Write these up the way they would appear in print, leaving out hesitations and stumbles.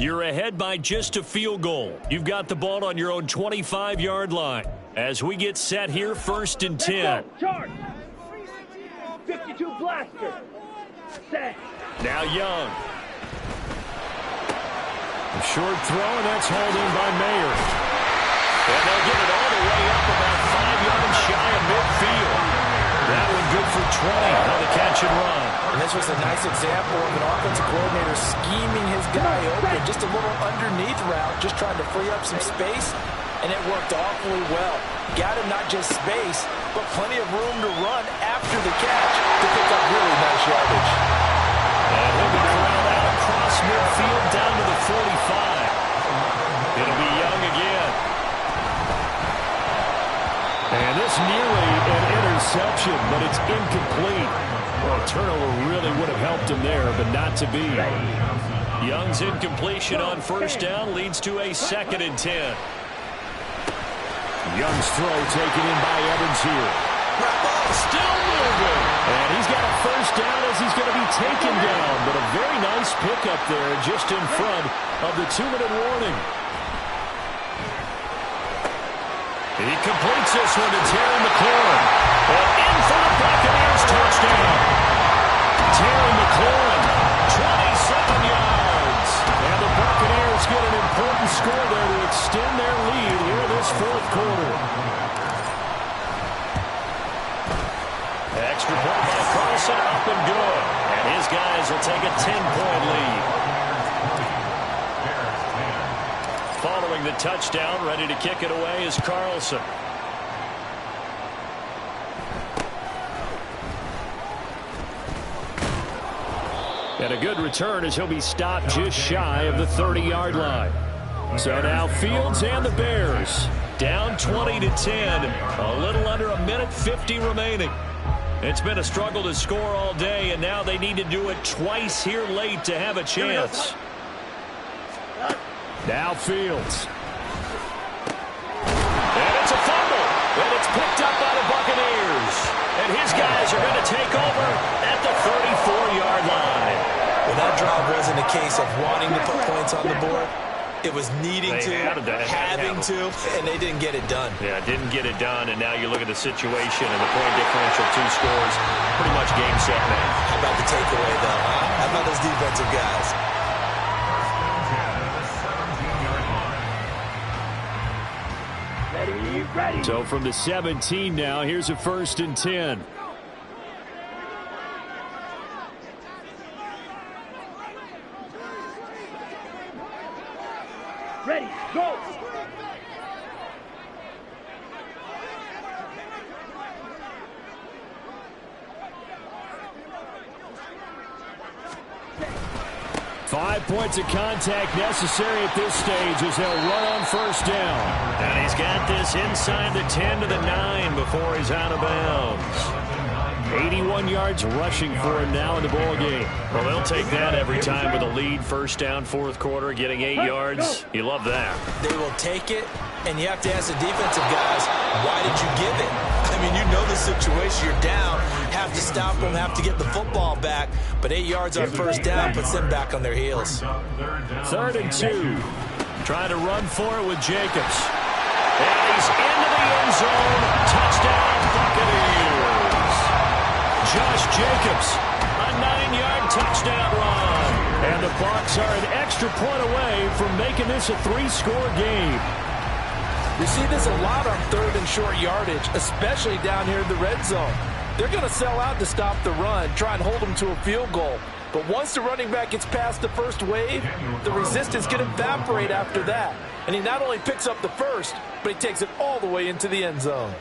You're ahead by just a field goal. You've got the ball on your own 25-yard line. As we get set here, 1st and 10. Charge! 52 blaster. Set. Now Young. A short throw, and that's hauled in by Mayer. And they'll get it all the way up about 5 yards shy of midfield. That one good for 20 on the catch and run. And this was a nice example of an offensive coordinator scheming his guy open. Just a little underneath route, just trying to free up some space, and it worked awfully well. Got him not just space, but plenty of room to run after the catch to pick up really nice yardage. And he'll be corralled out across midfield down to the 45. It'll be Young again. And this nearly an interception, but it's incomplete. Well, a turnover really would have helped him there, but not to be. Young's incompletion on 1st down leads to a 2nd and 10. Young's throw taken in by Evans here. Still moving. And he's got a 1st down as he's going to be taken down. But a very nice pickup there just in front of the 2-minute warning. He completes this one to Terry McLaurin. And in for the Buccaneers touchdown. Terry McLaurin, 27 yards. And the Buccaneers get an important score there to extend their lead here in this 4th quarter. Extra point by Carlson, up and good. And his guys will take a 10-point lead. Following the touchdown, ready to kick it away is Carlson. And a good return as he'll be stopped just shy of the 30-yard line. So now Fields and the Bears down 20-10. A little under a minute 50 remaining. It's been a struggle to score all day, and now they need to do it twice here late to have a chance. Now Fields. And it's a fumble. And it's picked up by the Buccaneers. And his guys are going to take over at the 34-yard line. Well, that drive wasn't a case of wanting to put points on the board. It was needing to, having to, and they didn't get it done. Yeah, didn't get it done, and now you look at the situation and the point differential, 2 scores, pretty much game, set, match. How about the takeaway, though, huh? How about those defensive guys? Ready. So from the 17 now, here's a 1st and 10. Ready, go! Five points of contact necessary at this stage as they'll run on 1st down. And he's got this inside the 10 to the 9 before he's out of bounds. 81 yards rushing for him now in the ball game. Well, they'll take that every time with a lead. 1st down, 4th quarter, getting 8 yards. You love that. They will take it, and you have to ask the defensive guys, why did you give it? I mean, you know the situation. You're down, have to stop them, have to get the football back. But 8 yards on 1st down puts them back on their heels. 3rd and 2. Trying to run for it with Jacobs. And he's into the end zone. Touchdown, Buccaneers. Josh Jacobs, a 9-yard touchdown run. And the Bucs are an extra point away from making this a 3-score game. You see this a lot on 3rd and short yardage, especially down here in the red zone. They're going to sell out to stop the run, try and hold them to a field goal. But once the running back gets past the first wave, the resistance can evaporate after that. And he not only picks up the first, but he takes it all the way into the end zone.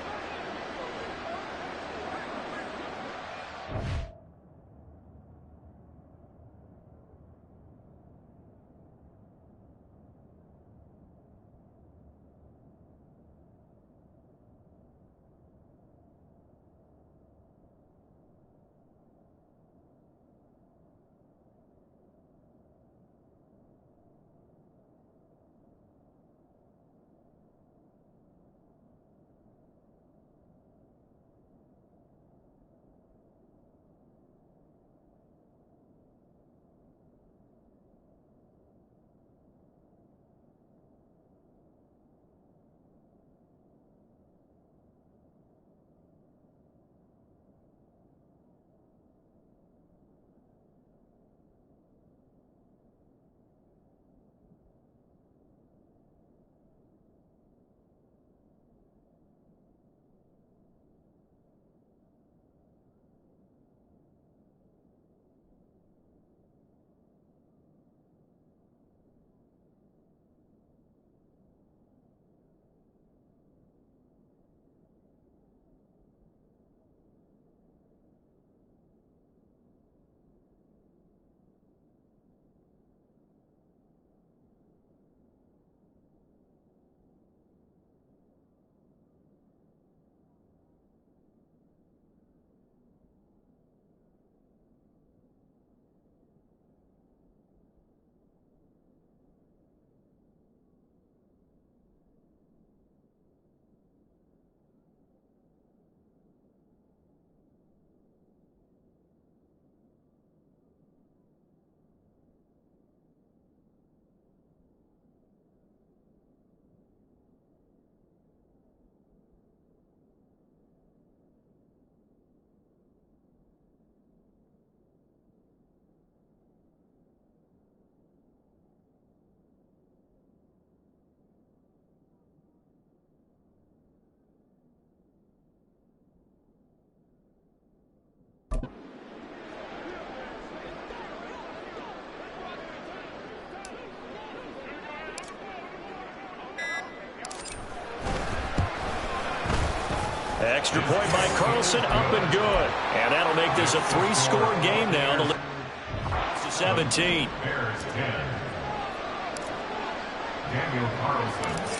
Extra point by Carlson, up and good. And that'll make this a 3-score game now. The 17.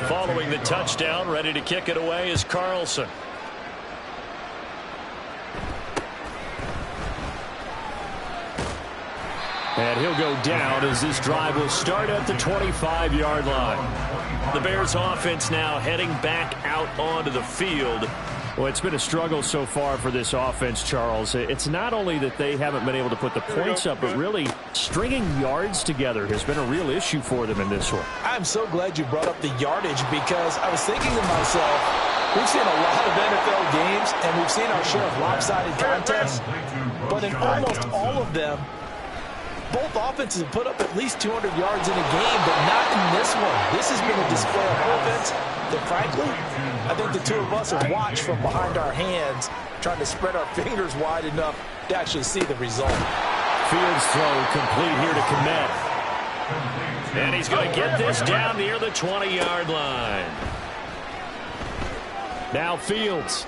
Following the touchdown, ready to kick it away is Carlson. And he'll go down as this drive will start at the 25-yard line. The Bears offense now heading back out onto the field. Well, it's been a struggle so far for this offense, Charles. It's not only that they haven't been able to put the points up, but really stringing yards together has been a real issue for them in this one. I'm so glad you brought up the yardage because I was thinking to myself, we've seen a lot of NFL games and we've seen our share of lopsided contests, but in almost all of them, both offenses have put up at least 200 yards in a game, but not in this one. This has been a display of offense that, frankly, I think the two of us have watched from behind our hands, trying to spread our fingers wide enough to actually see the result. Fields throw complete here to Komet. And he's going to get this down near the 20-yard line. Now Fields.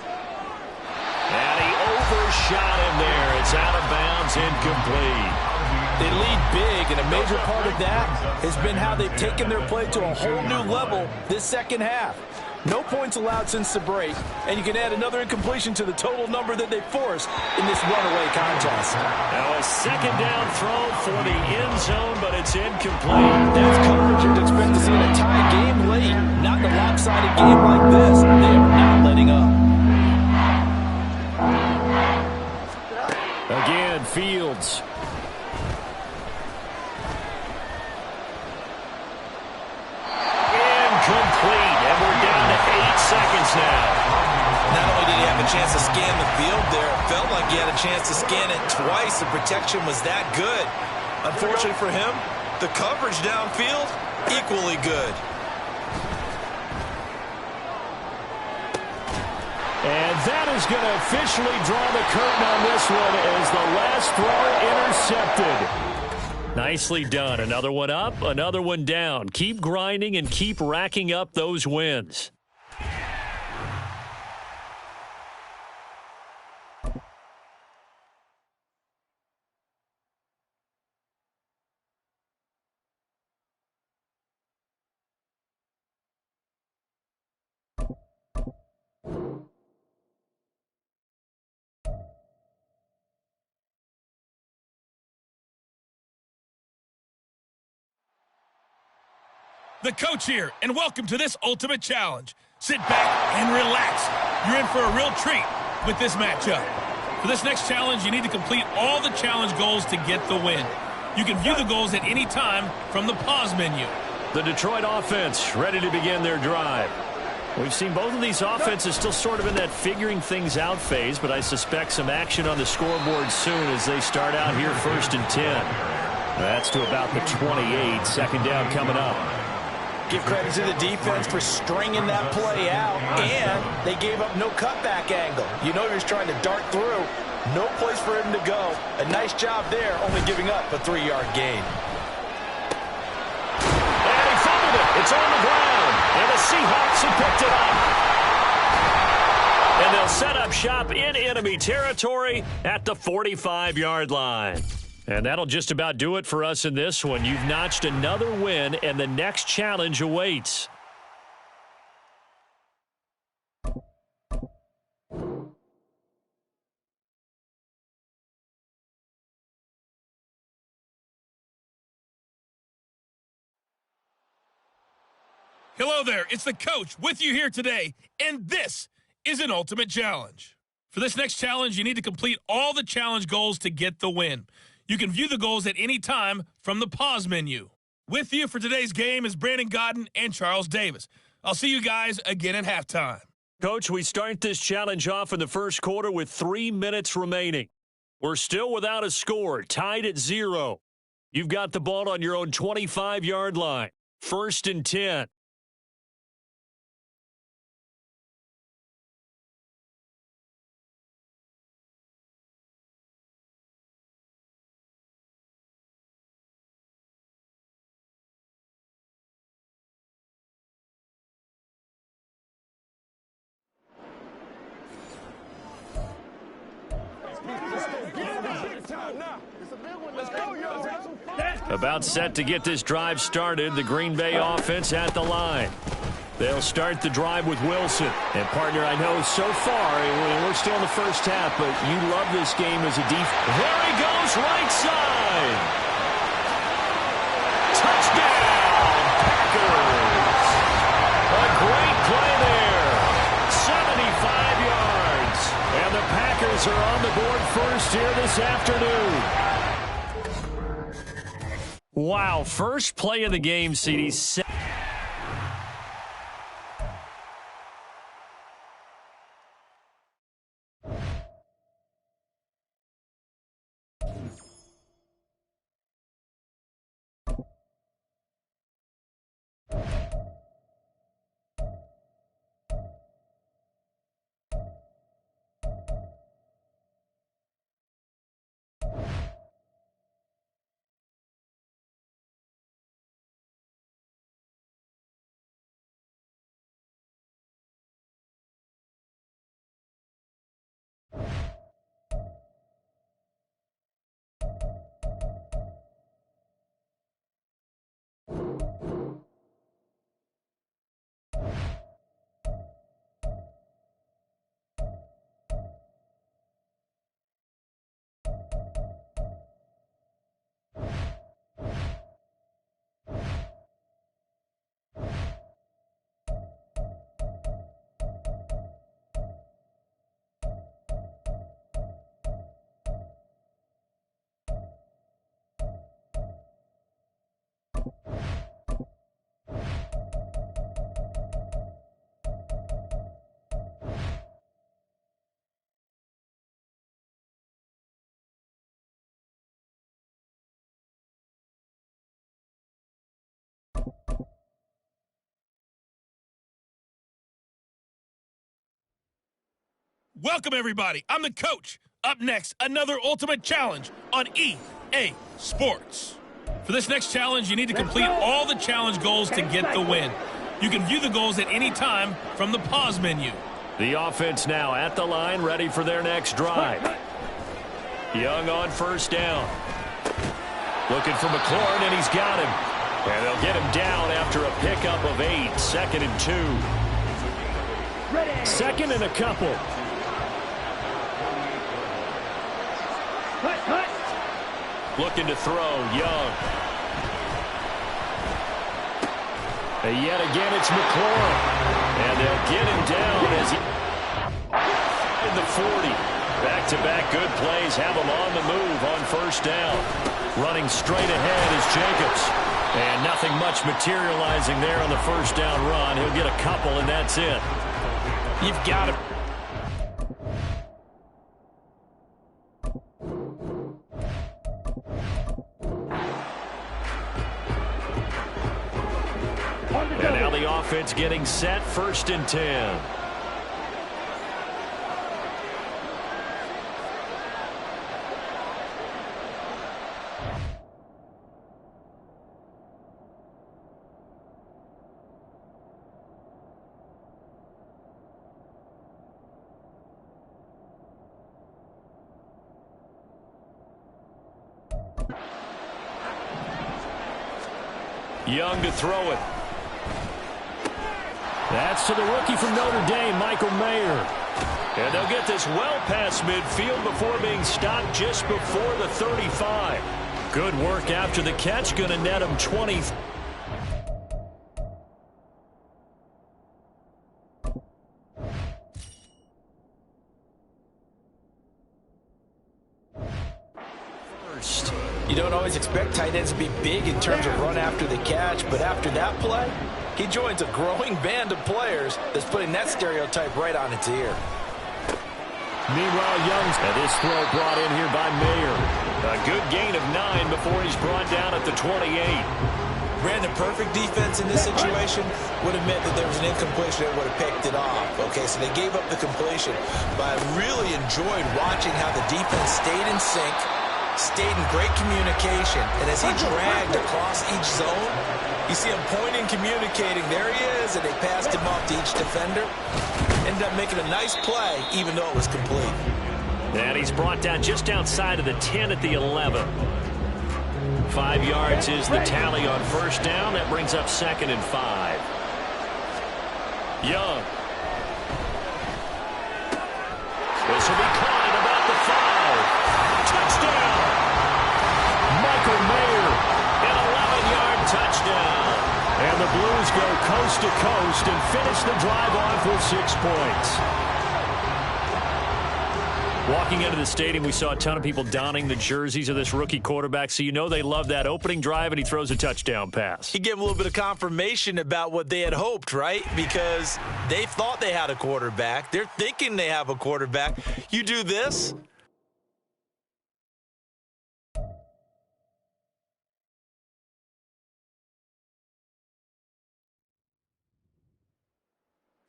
And he overshot him there. It's out of bounds, incomplete. They lead big, and a major part of that has been how they've taken their play to a whole new level this second half. No points allowed since the break, and you can add another incompletion to the total number that they forced in this runaway contest. Now a second down throw for the end zone, but it's incomplete. That's coverage you'd expect to see in a tie game late. Not in a lopsided game like this. They are not letting up. Again, Fields. Complete, and we're down to 8 seconds now. Not only did he have a chance to scan the field there, it felt like he had a chance to scan it twice. The protection was that good. Unfortunately for him, the coverage downfield, equally good. And that is going to officially draw the curtain on this one as the last throw intercepted. Nicely done. Another one up, another one down. Keep grinding and keep racking up those wins. The coach here, and welcome to this ultimate challenge. Sit back and relax. You're in for a real treat with this matchup. For this next challenge, you need to complete all the challenge goals to get the win. You can view the goals at any time from the pause menu. The Detroit offense ready to begin their drive. We've seen both of these offenses still sort of in that figuring things out phase, but I suspect some action on the scoreboard soon as they start out here 1st and 10. That's to about the 28. Second down coming up. Give credit to the defense for stringing that play out, and they gave up no cutback angle. You know he was trying to dart through. No place for him to go. A nice job there, only giving up a 3-yard gain. And he fumbled it. It's on the ground, and the Seahawks have picked it up. And they'll set up shop in enemy territory at the 45-yard line. And that'll just about do it for us in this one. You've notched another win, and the next challenge awaits. Hello there, it's the coach with you here today, and this is an ultimate challenge. For this next challenge, you need to complete all the challenge goals to get the win. You can view the goals at any time from the pause menu. With you for today's game is Brandon Godden and Charles Davis. I'll see you guys again at halftime. Coach, we start this challenge off in the first quarter with 3 minutes remaining. We're still without a score, tied at 0. You've got the ball on your own 25-yard line. 1st and 10. About set to get this drive started. The Green Bay offense at the line. They'll start the drive with Wilson. And, partner, I know so far, we're still in the first half, but you love this game as a defense. There he goes, right side. Touchdown, Packers. A great play there. 75 yards. And the Packers are on the board first here this afternoon. Wow, first play of the game, CD. Welcome, everybody. I'm the coach. Up next, another Ultimate Challenge on EA Sports. For this next challenge, you need to complete all the challenge goals to get the win. You can view the goals at any time from the pause menu. The offense now at the line, ready for their next drive. Young on first down. Looking for McLaurin, and he's got him. And they'll get him down after a pickup of 8, 2nd and 2. Second and a couple. Looking to throw, Young. And yet again, it's McLaurin. And they'll get him down as he in the 40. Back-to-back good plays have him on the move on first down. Running straight ahead is Jacobs. And nothing much materializing there on the first down run. He'll get a couple, and that's it. You've got it. And now the offense getting set, 1st and 10. Young to throw it. That's to the rookie from Notre Dame, Michael Mayer. And they'll get this well past midfield before being stopped just before the 35. Good work after the catch, going to net him 20. You don't always expect tight ends to be big in terms of run after the catch, but after that play, he joins a growing band of players that's putting that stereotype right on its ear. Meanwhile, Young's and this throw brought in here by Mayer. A good gain of 9 before he's brought down at the 28. Brandon, perfect defense in this situation would have meant that there was an incompletion that would have picked it off. Okay, so they gave up the completion, but I really enjoyed watching how the defense stayed in sync, stayed in great communication, and as he dragged across each zone, you see him pointing, communicating. There he is, and they passed him off to each defender. Ended up making a nice play, even though it was complete. And he's brought down just outside of the 10 at the 11. 5 yards is the tally on first down. That brings up 2nd and 5. Young. This will be caught at about the 5. Touchdown! Michael Mayer, an 11-yard touchdown. And the Blues go coast to coast and finish the drive off with 6 points. Walking into the stadium, we saw a ton of people donning the jerseys of this rookie quarterback, so you know they love that opening drive, and he throws a touchdown pass. He gave a little bit of confirmation about what they had hoped, right? Because they thought they had a quarterback. They're thinking they have a quarterback. You do this.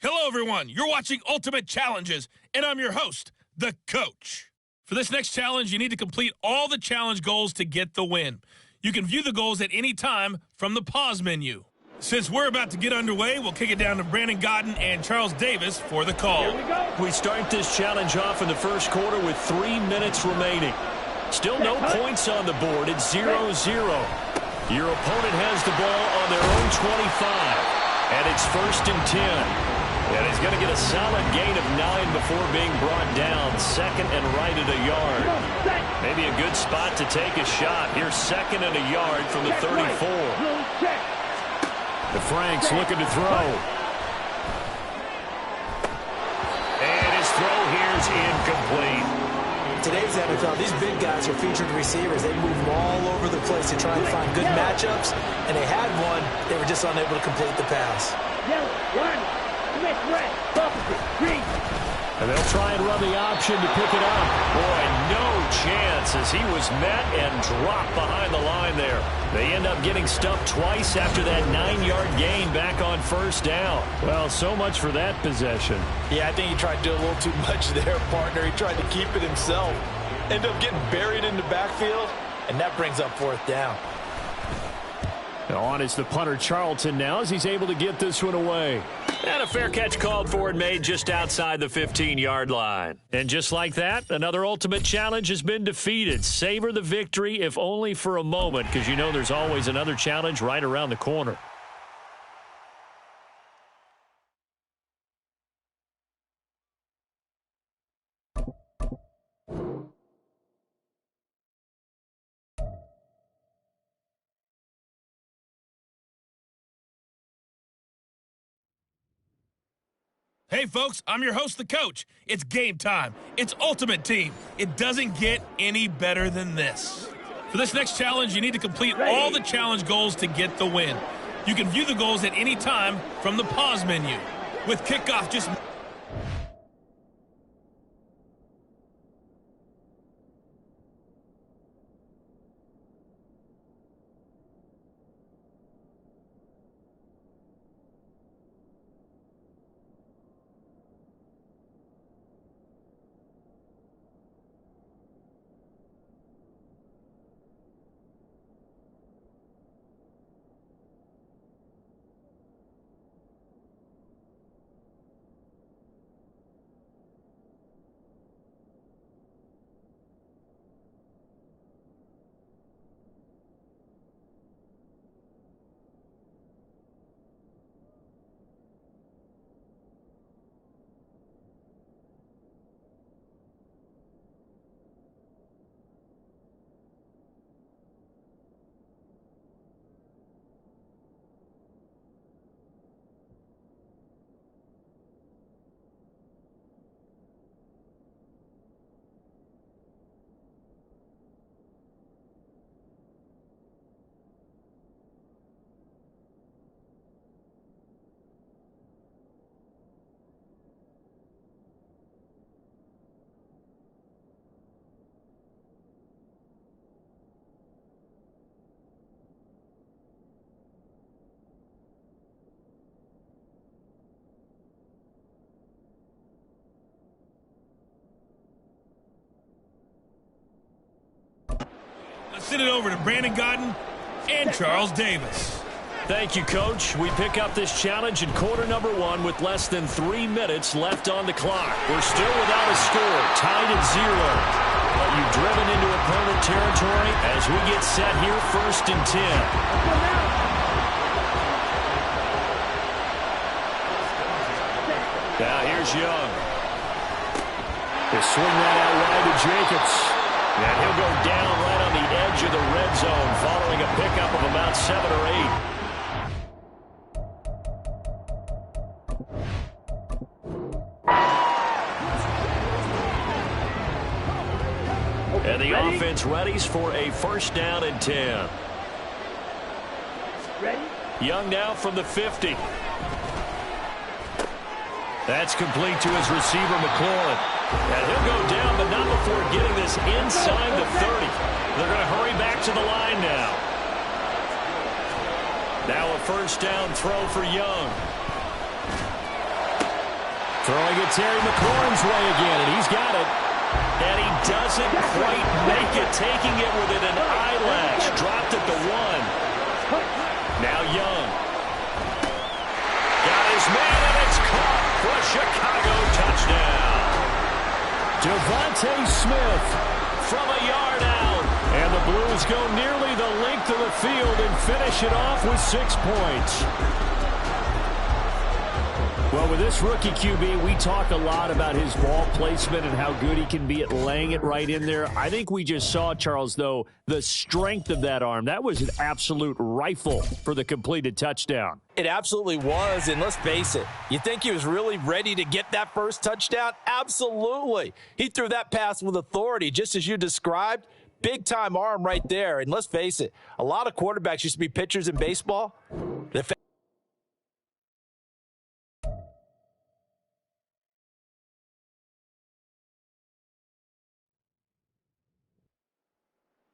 Hello, everyone. You're watching Ultimate Challenges, and I'm your host, the Coach. For this next challenge, you need to complete all the challenge goals to get the win. You can view the goals at any time from the pause menu. Since we're about to get underway, we'll kick it down to Brandon Godden and Charles Davis for the call. We start this challenge off in the first quarter with 3 minutes remaining. Still no points on the board. It's 0-0. Your opponent has the ball on their own 25, and it's 1st and 10. And he's going to get a solid gain of 9 before being brought down. 2nd and right at a yard. Maybe a good spot to take a shot. Here's 2nd and a yard from the 34. The Franks looking to throw. And his throw here's incomplete. In today's NFL, these big guys are featured receivers. They move all over the place to try and find good matchups. And they had one. They were just unable to complete the pass. And they'll try and run the option to pick it up. Boy, no chance as he was met and dropped behind the line there. They end up getting stuffed twice after that 9-yard gain back on 1st down. Well, so much for that possession. Yeah, I think he tried to do a little too much there, partner. He tried to keep it himself. Ended up getting buried in the backfield, and that brings up 4th down. On is the punter Charlton now as he's able to get this one away. And a fair catch called for and made just outside the 15-yard line. And just like that, another Ultimate Challenge has been defeated. Savor the victory, if only for a moment, because you know there's always another challenge right around the corner. Hey, folks, I'm your host, the Coach. It's game time. It's Ultimate Team. It doesn't get any better than this. For this next challenge, you need to complete all the challenge goals to get the win. You can view the goals at any time from the pause menu. With kickoff just... Let's send it over to Brandon Godden and Charles Davis. Thank you, Coach. We pick up this challenge in quarter number 1 with less than 3 minutes left on the clock. We're still without a score, tied at 0. But you driven into opponent territory as we get set here 1st and 10. Now here's Young. They swing that out wide to Jacobs. And he'll go down right on the edge of the red zone following a pickup of about 7 or 8. And the offense readies for a 1st down and 10. Ready? Young now from the 50. That's complete to his receiver, McLaurin. And he'll go down, but not before getting this inside the 30. They're going to hurry back to the line now. Now a 1st down throw for Young. Throwing it Terry McLaurin's way again, and he's got it. And he doesn't quite make it, taking it within an eyelash. Dropped at the 1. Now Young. Got his man, and it's caught for a Chicago touchdown. Devontae Smith from a yard out. And the Blues go nearly the length of the field and finish it off with 6 points. Well, with this rookie QB, we talk a lot about his ball placement and how good he can be at laying it right in there. I think we just saw, Charles, though, the strength of that arm. That was an absolute rifle for the completed touchdown. It absolutely was, and let's face it, you think he was really ready to get that first touchdown? Absolutely. He threw that pass with authority, just as you described. Big-time arm right there, and let's face it, a lot of quarterbacks used to be pitchers in baseball.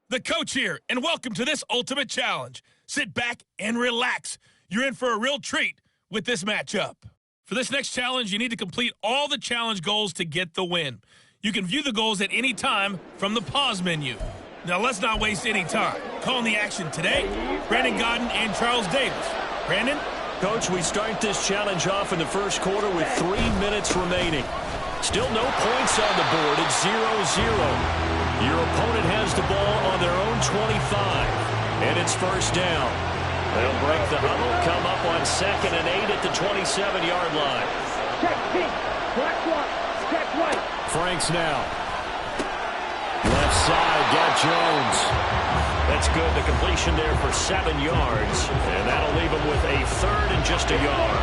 The coach here, and welcome to this Ultimate Challenge. Sit back and relax. You're in for a real treat with this matchup. For this next challenge, you need to complete all the challenge goals to get the win. You can view the goals at any time from the pause menu. Now let's not waste any time. Calling the action today, Brandon Godden and Charles Davis. Brandon? Coach, we start this challenge off in the 1st quarter with 3 minutes remaining. Still no points on the board. It's 0-0. Your opponent has the ball on their own 25, and it's 1st down. They'll break the huddle, come up on 2nd and 8 at the 27-yard line. Check pink, black one, check white. Franks now. Left side, got Jones. That's good. The completion there for 7 yards, and that'll leave them with a 3rd and just a yard.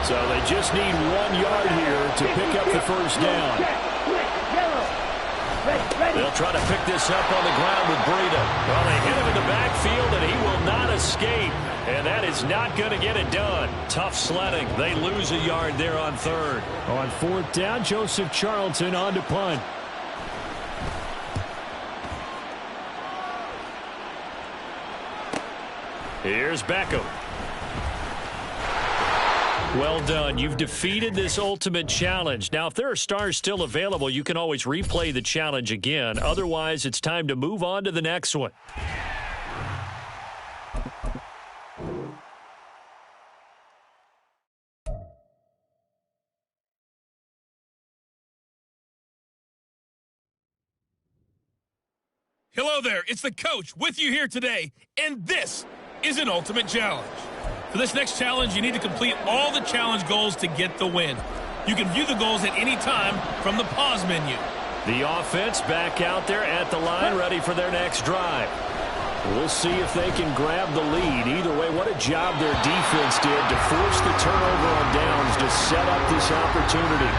So they just need 1 yard here to pick up the 1st down. They'll try to pick this up on the ground with Breida. Well, they hit him in the backfield, and he will not escape. And that is not going to get it done. Tough sledding. They lose a yard there on 3rd. On 4th down, Joseph Charlton on to punt. Here's Beckham. Well done. You've defeated this ultimate challenge. Now, if there are stars still available, you can always replay the challenge again. Otherwise, it's time to move on to the next one. Hello there, it's the coach with you here today, and this is an Ultimate Challenge. For this next challenge, you need to complete all the challenge goals to get the win. You can view the goals at any time from the pause menu. The offense back out there at the line, ready for their next drive. We'll see if they can grab the lead. Either way, what a job their defense did to force the turnover on downs to set up this opportunity.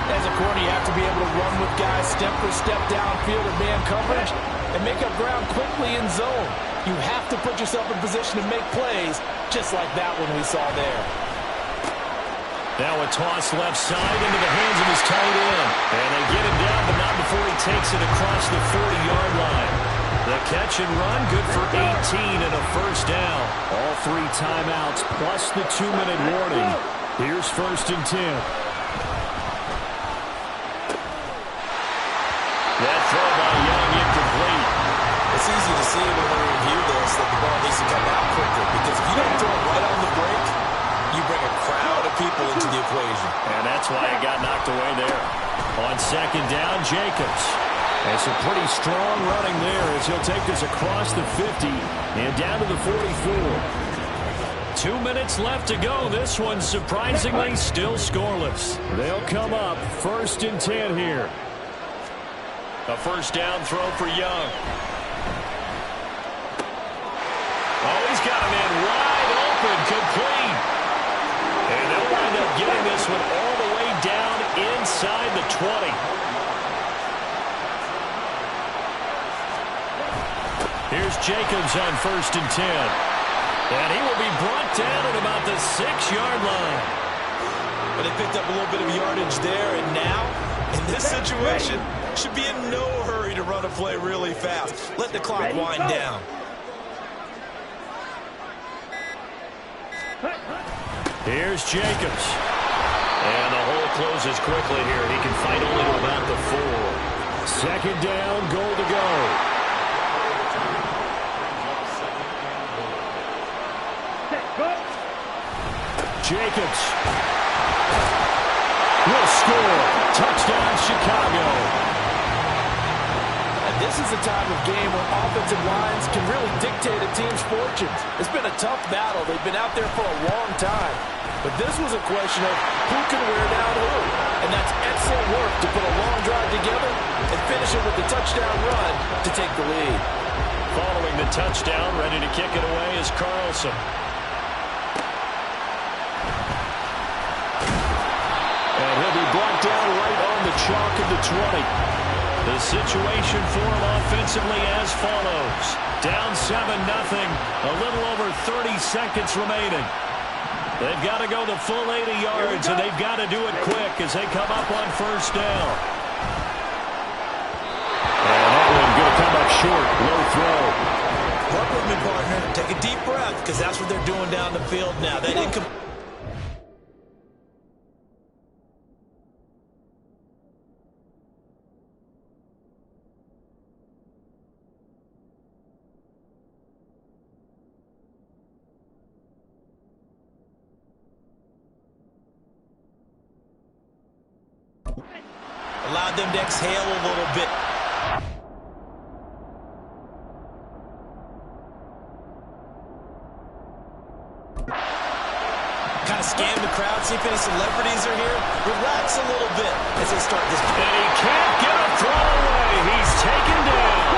As a corner, you have to be able to run with guys step for step downfield in man coverage and make up ground quickly in zone. You have to put yourself in position to make plays, just like that one we saw there. Now a toss left side into the hands of his tight end. And they get him down, but not before he takes it across the 40-yard line. The catch and run, good for 18 and a 1st down. All 3 timeouts plus the 2-minute warning. Here's 1st and 10. That throw by Young incomplete. It's easy to see when we review this that the ball needs to come out quicker, because if you don't throw it right on the break, you bring a crowd of people into the equation. And that's why it got knocked away there. On 2nd down, Jacobs. And some pretty strong running there as he'll take this across the 50 and down to the 44. 2 minutes left to go. This one surprisingly still scoreless. They'll come up 1st and 10 here. A first down throw for Young. Oh, he's got him in wide open, complete. And they'll wind up getting this one all the way down inside the 20. Here's Jacobs on 1st and 10. And he will be brought down at about the 6-yard line. But they picked up a little bit of yardage there, and now, in this situation, should be in no hurry to run a play really fast. Let the clock wind down. Here's Jacobs. And the hole closes quickly here. He can fight only to about the 4. 2nd down, goal to go. Jacobs will score. Touchdown, Chicago. And this is a time of game where offensive lines can really dictate a team's fortunes. It's been a tough battle. They've been out there for a long time. But this was a question of who can wear down who. And that's excellent work to put a long drive together and finish it with the touchdown run to take the lead. Following the touchdown, ready to kick it away is Carlson. And he'll be brought down right on the chalk of the 20. The situation for him offensively as follows. Down 7-0. A little over 30 seconds remaining. They've got to go the full 80 yards, and they've got to do it quick as they come up on 1st down. And that one going to come up short. Low throw. Work with me, partner. Take a deep breath, because that's what they're doing down the field now. That incomplete. Allowed them to exhale a little bit. Kind of scan the crowd, see if any celebrities are here. Relax a little bit as they start this. And he can't get a throw away. He's taken down.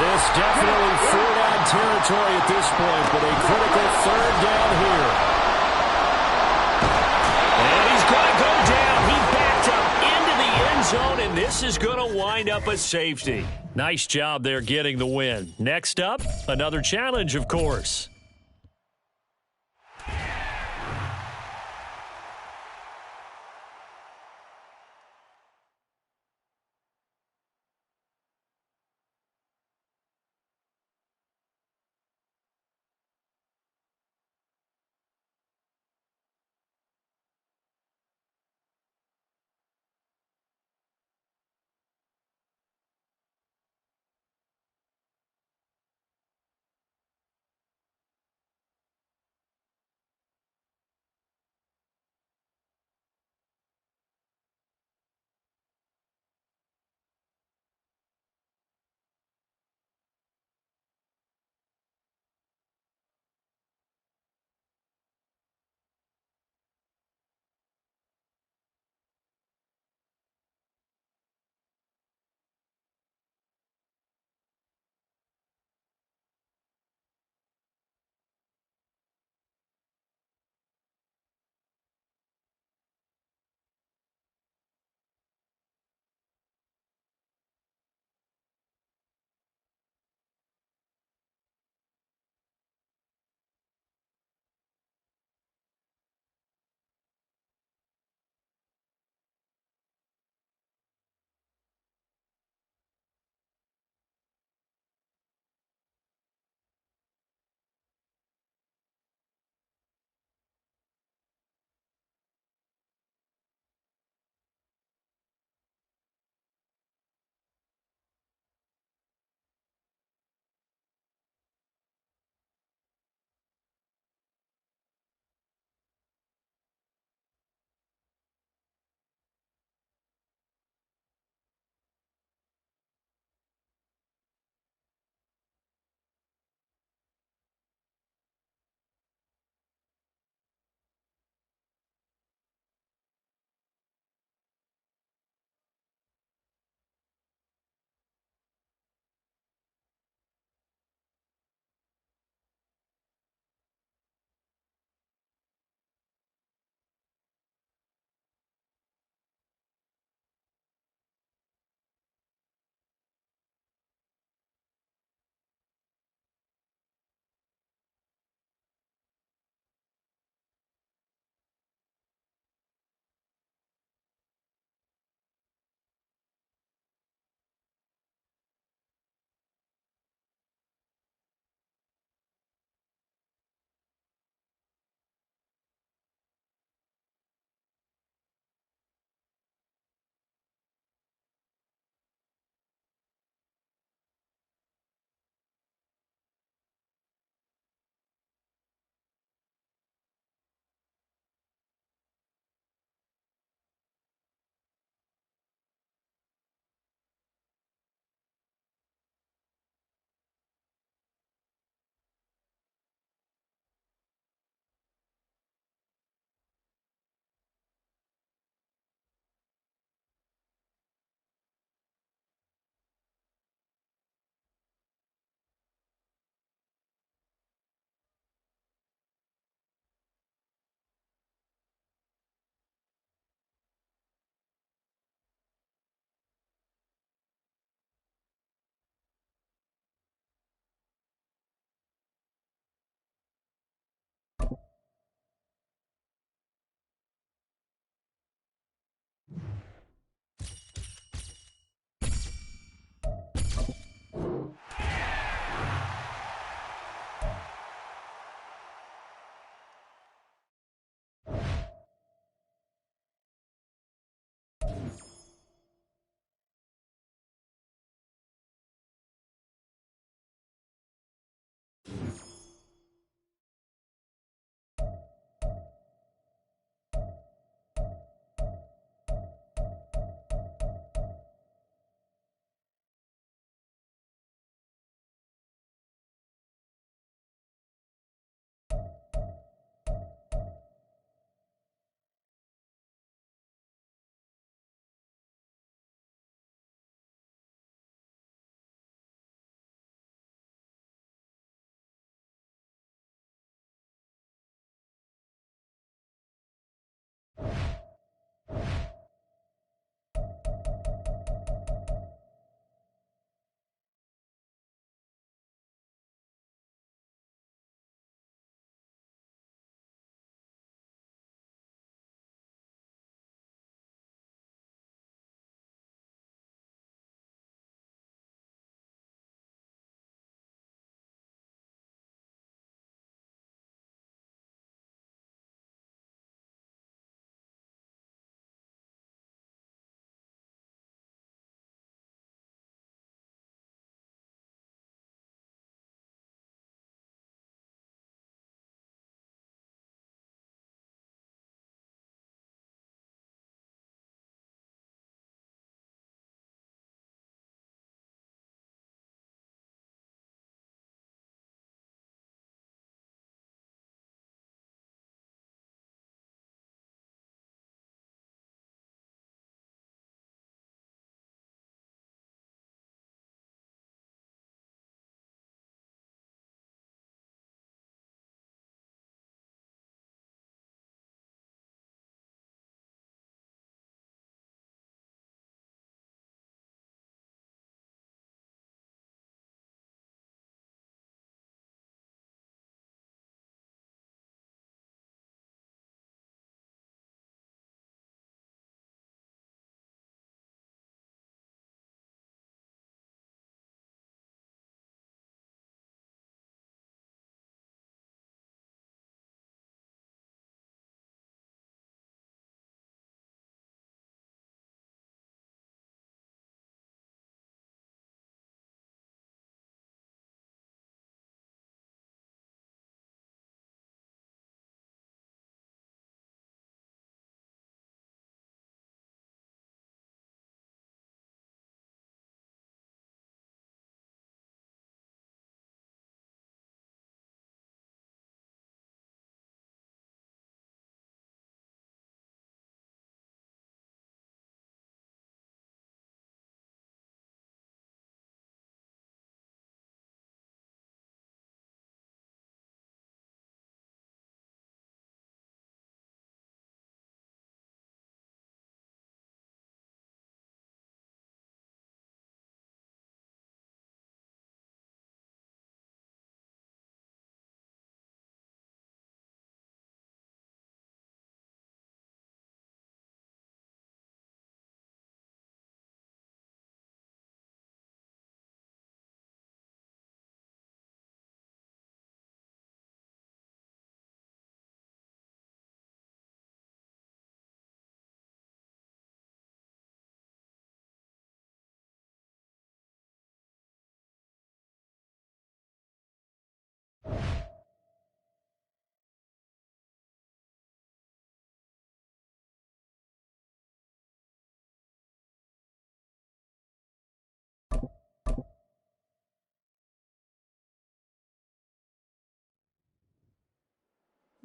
This definitely 4-down territory at this point, but a critical 3rd down here. And he's going to go down. He backed up into the end zone, and this is going to wind up a safety. Nice job there getting the win. Next up, another challenge, of course.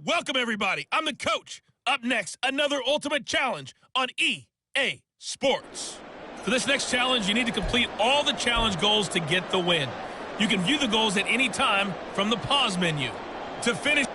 Welcome, everybody. I'm the coach. Up next, another Ultimate Challenge on EA Sports. For this next challenge, you need to complete all the challenge goals to get the win. You can view the goals at any time from the pause menu. To finish...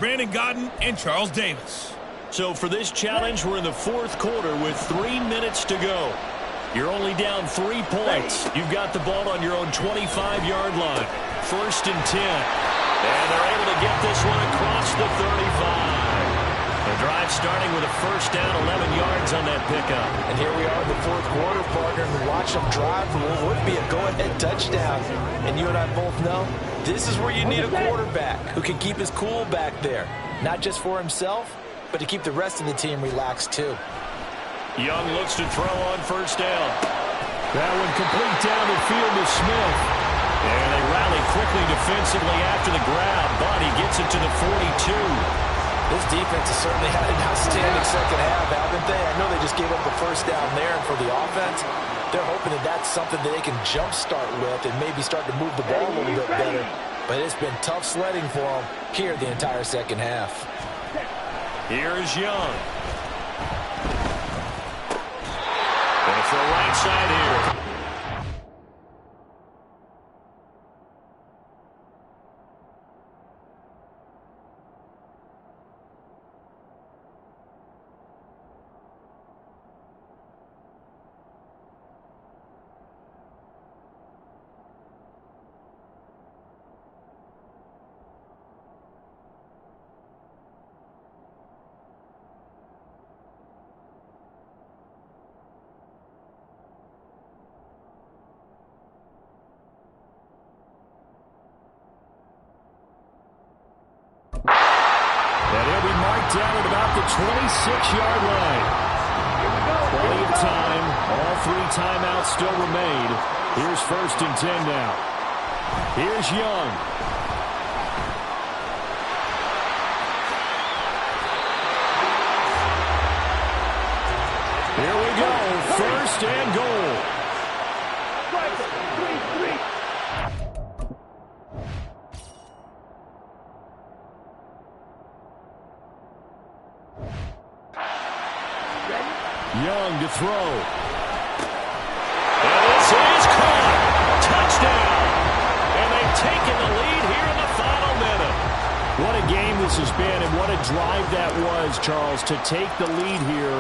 Brandon Godden and Charles Davis. So for this challenge, we're in the fourth quarter with 3 minutes to go. You're only down 3 points. You've got the ball on your own 25-yard line. 1st and 10. And they're able to get this one across the 35. The drive starting with a 1st down, 11 yards on that pickup. And here we are in the fourth quarter, partner, and watch them drive for what would be a go-ahead touchdown. And you and I both know this is where you need a quarterback who can keep his cool back there. Not just for himself, but to keep the rest of the team relaxed too. Young looks to throw on 1st down. That one complete down the field to Smith. And they rally quickly defensively after the grab, but he gets it to the 42. This defense has certainly had an outstanding second half, haven't they? I know they just gave up the 1st down there, and for the offense, they're hoping that that's something that they can jumpstart with and maybe start to move the ball a little bit better. But it's been tough sledding for them here the entire second half. Here's Young. Going to throw right side here. And he'll be marked down at about the 26-yard line. Plenty of time. All 3 timeouts still remain. Here's 1st and 10 now. Here's Young. Here we go. 1st and goal. Young to throw. And this is caught. Touchdown. And they've taken the lead here in the final minute. What a game this has been, and what a drive that was, Charles, to take the lead here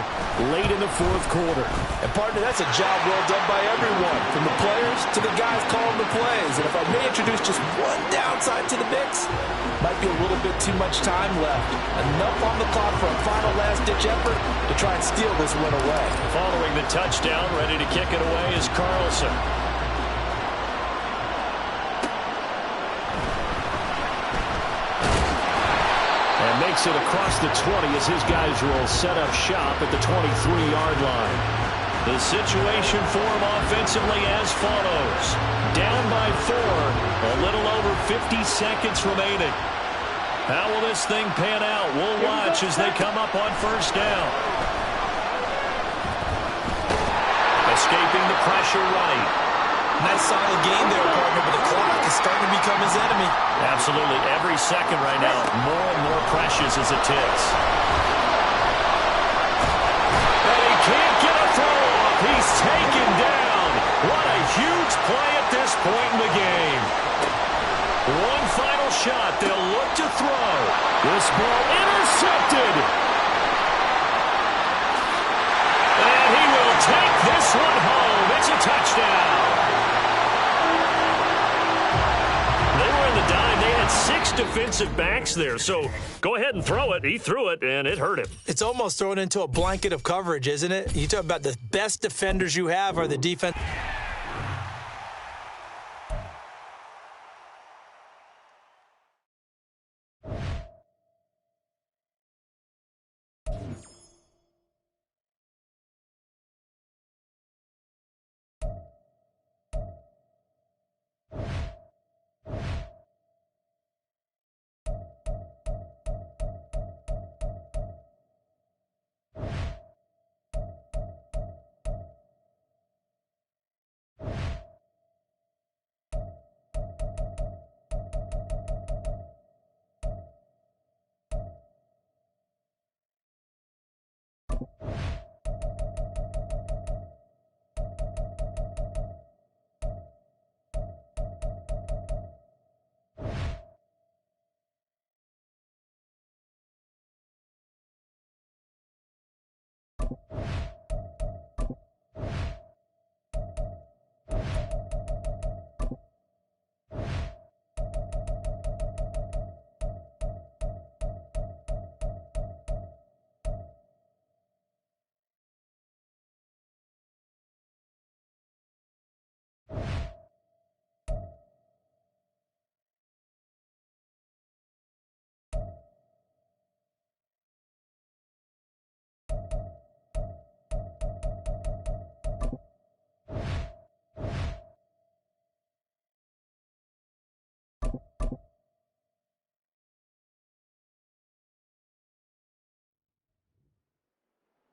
late in the fourth quarter. And, partner, that's a job well done by everyone, from the players to the guys calling the plays. And if I may introduce just one downside to the mix, might be a little bit too much time left. Enough on the clock for a final last-ditch effort to try and steal this win away. Following the touchdown, ready to kick it away is Carlson. And makes it across the 20 as his guys will set up shop at the 23-yard line. The situation for him offensively as follows. Down by 4, a little over 50 seconds remaining. How will this thing pan out? We'll watch as they come up on 1st down. Escaping the pressure right. Nice solid game there, partner, but the clock is starting to become his enemy. Absolutely. Every second right now, more and more precious as it ticks. And he can't get a throw off. He's taken down. What a huge play at this point in the game. One final shot. They'll look to throw. This ball intercepted. And he will take this one home. It's a touchdown. They were in the dime. They had 6 defensive backs there. So go ahead and throw it. He threw it, and it hurt him. It's almost thrown into a blanket of coverage, isn't it? You talk about the best defenders you have are the defense.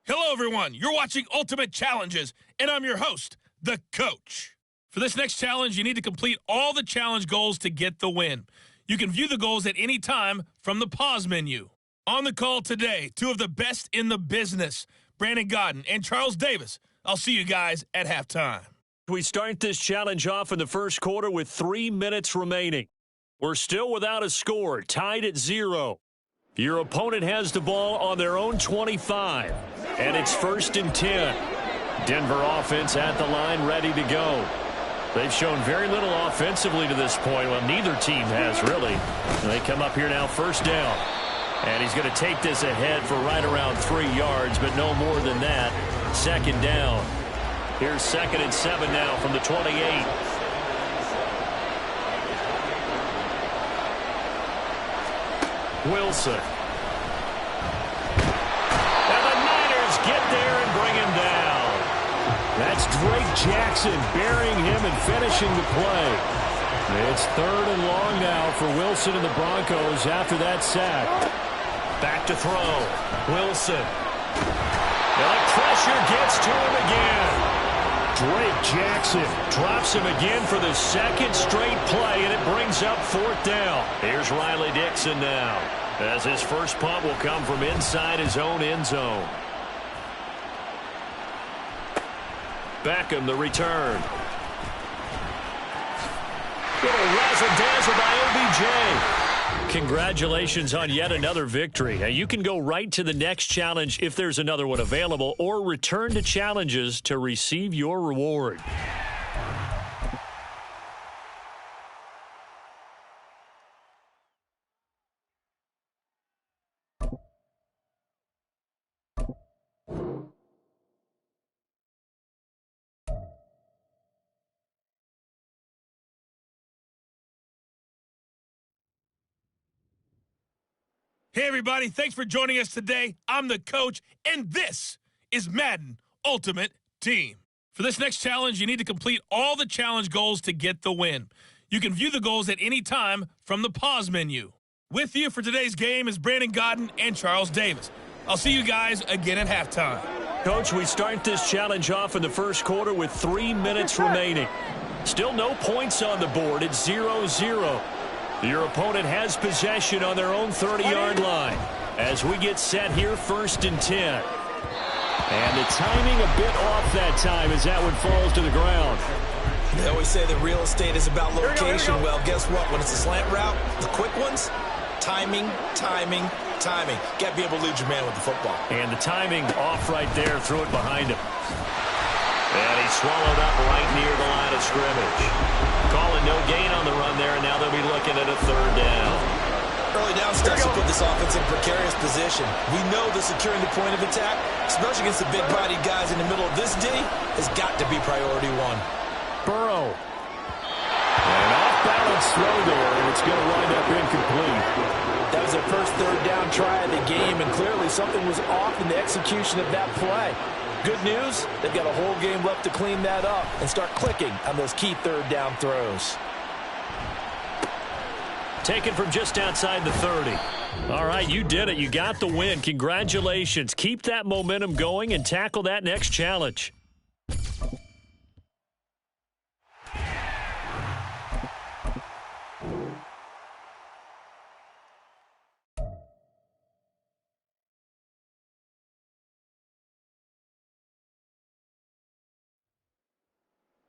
Hello, everyone. You're watching Ultimate Challenges, and I'm your host, the Coach. For this next challenge, you need to complete all the challenge goals to get the win. You can view the goals at any time from the pause menu. On the call today, two of the best in the business, Brandon Godden and Charles Davis. I'll see you guys at halftime. We start this challenge off in the first quarter with 3 minutes remaining. We're still without a score, tied at 0. Your opponent has the ball on their own 25, and it's 1st and 10. Denver offense at the line, ready to go. They've shown very little offensively to this point. Well, neither team has, really. They come up here now, 1st down. And he's going to take this ahead for right around 3 yards, but no more than that. 2nd down. Here's 2nd and 7 now from the 28. Wilson. And the Niners get there and bring him down. That's Drake Jackson burying him and finishing the play. It's 3rd and long now for Wilson and the Broncos after that sack. Back to throw. Wilson. The pressure gets to him again. Drake Jackson drops him again for the 2nd straight play, and it brings up 4th down. Here's Riley Dixon now, as his first punt will come from inside his own end zone. Beckham, the return. Little razzle-dazzle by OBJ. Congratulations on yet another victory. Now, you can go right to the next challenge if there's another one available, or return to challenges to receive your reward. Hey, everybody. Thanks for joining us today. I'm the Coach, and this is Madden Ultimate Team. For this next challenge, you need to complete all the challenge goals to get the win. You can view the goals at any time from the pause menu. With you for today's game is Brandon Godden and Charles Davis. I'll see you guys again at halftime. Coach, we start this challenge off in the first quarter with 3 minutes remaining. Still no points on the board. It's 0-0. Your opponent has possession on their own 30-yard line. As we get set here, 1st and 10. And the timing a bit off that time as that one falls to the ground. They always say that real estate is about location. Well, guess what? When it's a slant route, the quick ones, timing. Got to be able to lead your man with the football. And the timing off right there. Threw it behind him. And he swallowed up right near the line of scrimmage. Calling no gain on the run there, and now they'll be looking at a 3rd down. Early down steps to put this offense in precarious position. We know the securing the point of attack, especially against the big-bodied guys in the middle of this D, has got to be priority 1. Burrow. An off-balance throw there, and it's going to wind up incomplete. That was their first 3rd down try of the game, and clearly something was off in the execution of that play. Good news, they've got a whole game left to clean that up and start clicking on those key 3rd down throws. Taken from just outside the 30. All right, you did it. You got the win. Congratulations. Keep that momentum going and tackle that next challenge.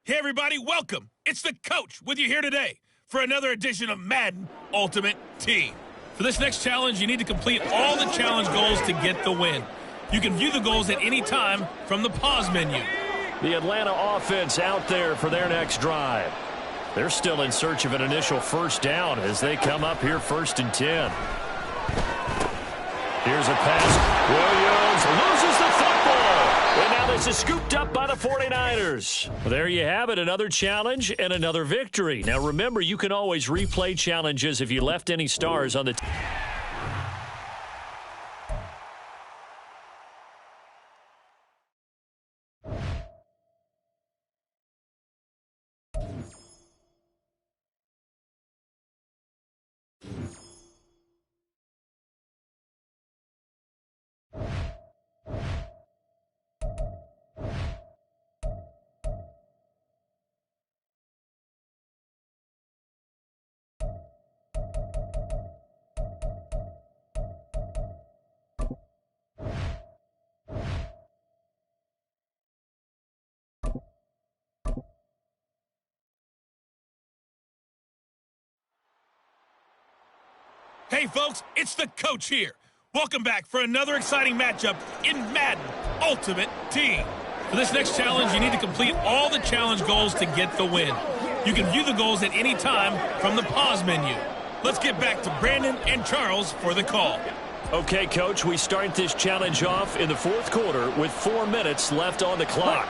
Hey, everybody, welcome. It's the Coach with you here today for another edition of Madden Ultimate Team. For this next challenge, you need to complete all the challenge goals to get the win. You can view the goals at any time from the pause menu. The Atlanta offense out there for their next drive. They're still in search of an initial 1st down as they come up here 1st and 10. Here's a pass. Williams loses the football. And now this is scooped up by the 49ers. There you have it, another challenge and another victory. Now remember, you can always replay challenges if you left any stars on the Hey, folks, it's the coach here. Welcome back for another exciting matchup in Madden Ultimate Team. For this next challenge, you need to complete all the challenge goals to get the win. You can view the goals at any time from the pause menu. Let's get back to Brandon and Charles for the call. Okay, Coach, we start this challenge off in the fourth quarter with 4 minutes left on the clock.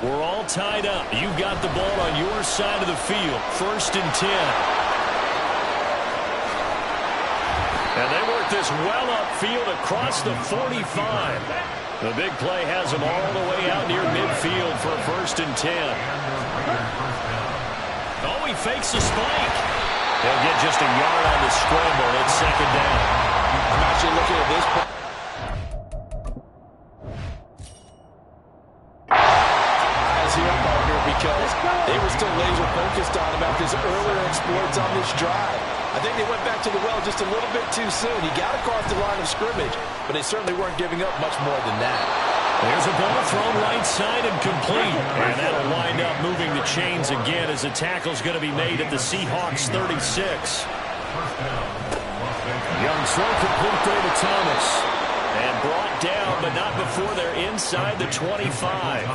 We're all tied up. You've got the ball on your side of the field. 1st and 10. And they work this well upfield across the 45. The big play has them all the way out near midfield for a 1st and 10. Oh, he fakes the spike. They'll get just a yard on the scramble. It's 2nd down. I'm actually looking at this. Eyes here, partner, because they were still laser focused on him after his earlier exploits on this drive. I think they went back to the well just a little bit too soon. He got across the line of scrimmage, but they certainly weren't giving up much more than that. There's a ball thrown right side and complete. And that'll wind up moving the chains again as the tackle's going to be made at the Seahawks 36. Young throw complete there to Thomas. And brought down, but not before they're inside the 25.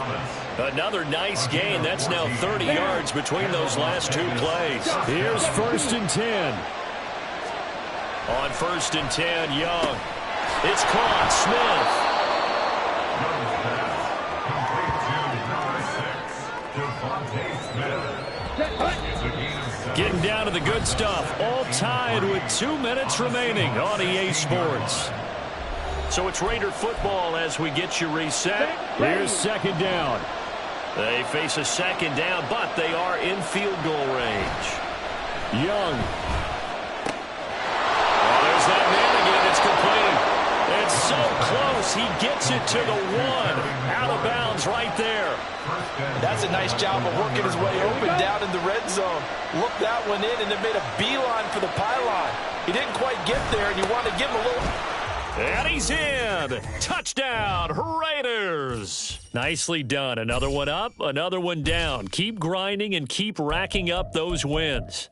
Another nice gain. That's now 30 yards between those last 2 plays. Here's 1st and 10. On 1st and 10, Young. It's caught. Smith. Getting down to the good stuff. All tied with 2 minutes remaining on EA Sports. So it's Raider football as we get you reset. Here's 2nd down. They face a 2nd down, but they are in field goal range. Young. Oh, there's that man again. It's complete. It's so close. He gets it to the 1. Out of bounds right there. That's a nice job of working his way open down in the red zone. Looked that one in and then made a beeline for the pylon. He didn't quite get there, and you want to give him a little... And he's in. Touchdown, Raiders. Nicely done. Another one up, another one down. Keep grinding and keep racking up those wins.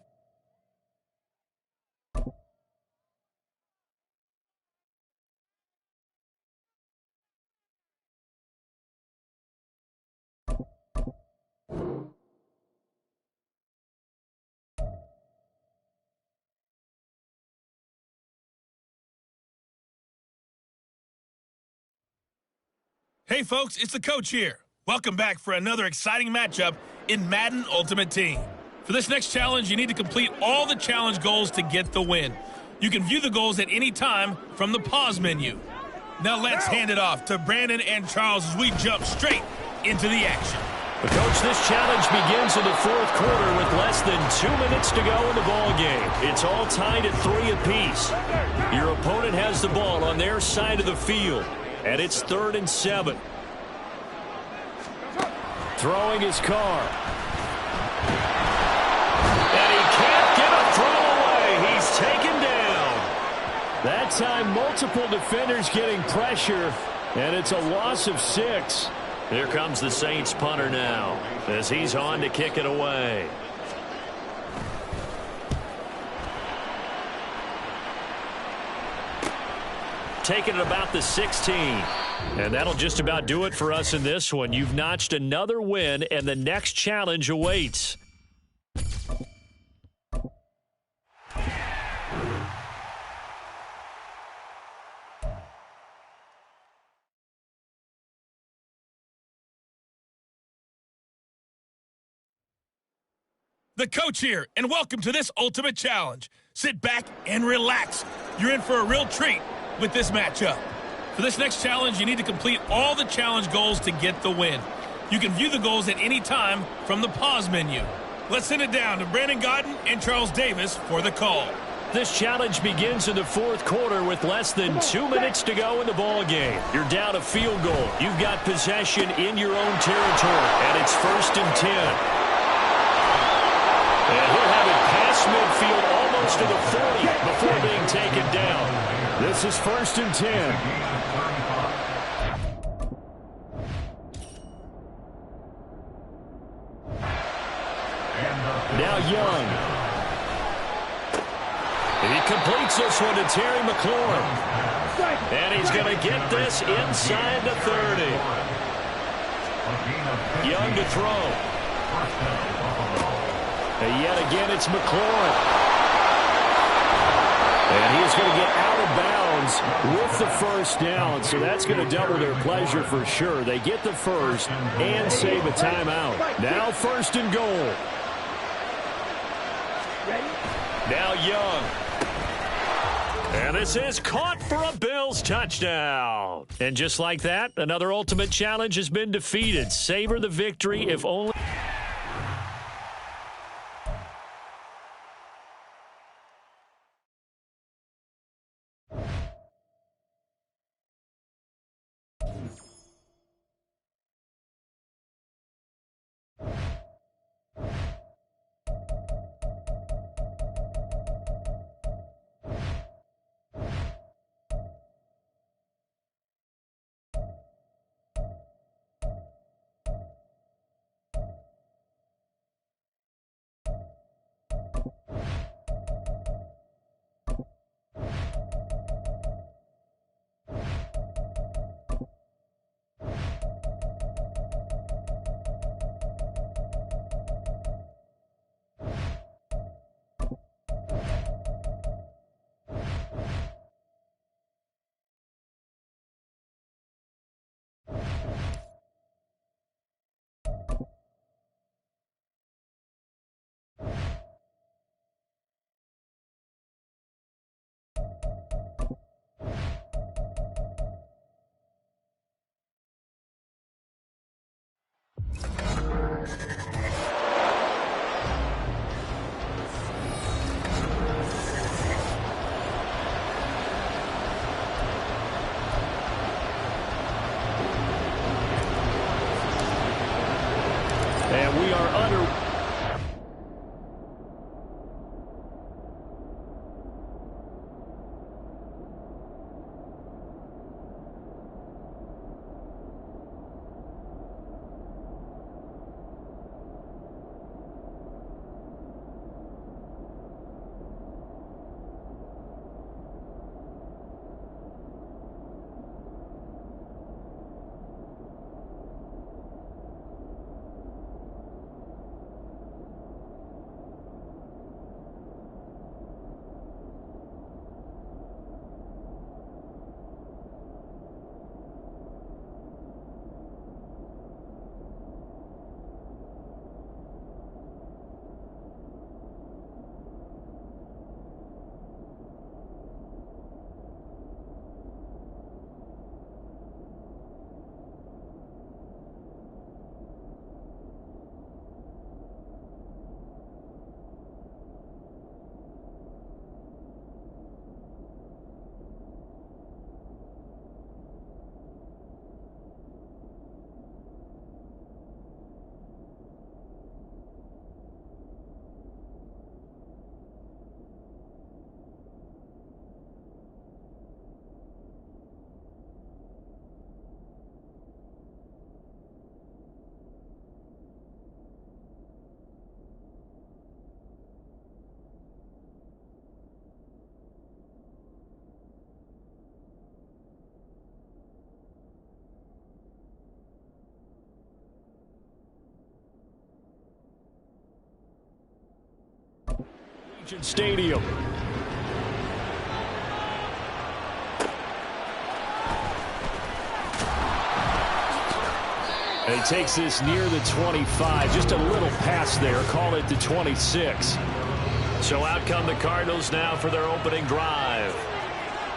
Hey, folks, it's the coach here. Welcome back for another exciting matchup in Madden Ultimate Team. For this next challenge, you need to complete all the challenge goals to get the win. You can view the goals at any time from the pause menu. Now let's hand it off to Brandon and Charles as we jump straight into the action. But Coach, this challenge begins in the fourth quarter with less than 2 minutes to go in the ball game. It's all tied at 3 apiece. Your opponent has the ball on their side of the field. And it's 3rd and 7. Throwing his car. And he can't get a throw away. He's taken down. That time, multiple defenders getting pressure, and it's a loss of 6. Here comes the Saints punter now as he's on to kick it away. Taking it about the 16. And that'll just about do it for us in this one. You've notched another win, and the next challenge awaits. The coach here, and welcome to this Ultimate Challenge. Sit back and relax. You're in for a real treat with this matchup. For this next challenge, you need to complete all the challenge goals to get the win. You can view the goals at any time from the pause menu. Let's send it down to Brandon Godden and Charles Davis for the call. This challenge begins in the fourth quarter with less than 2 minutes to go in the ball game. You're down a field goal. You've got possession in your own territory, and it's 1st and 10. And he'll have it past midfield almost to the 40 before being taken down. This is 1st and 10. Now Young. He completes this one to Terry McLaurin. And he's going to get this inside the 30. Young to throw. And yet again, it's McLaurin. And he is going to get out of bounds with the first down. So that's going to double their pleasure for sure. They get the first and save a timeout. Now 1st and goal. Now Young. And this is caught for a Bills touchdown. And just like that, another ultimate challenge has been defeated. Savor the victory if only... And we are under... Stadium. And he takes this near the 25. Just a little pass there. Call it the 26. So out come the Cardinals now for their opening drive.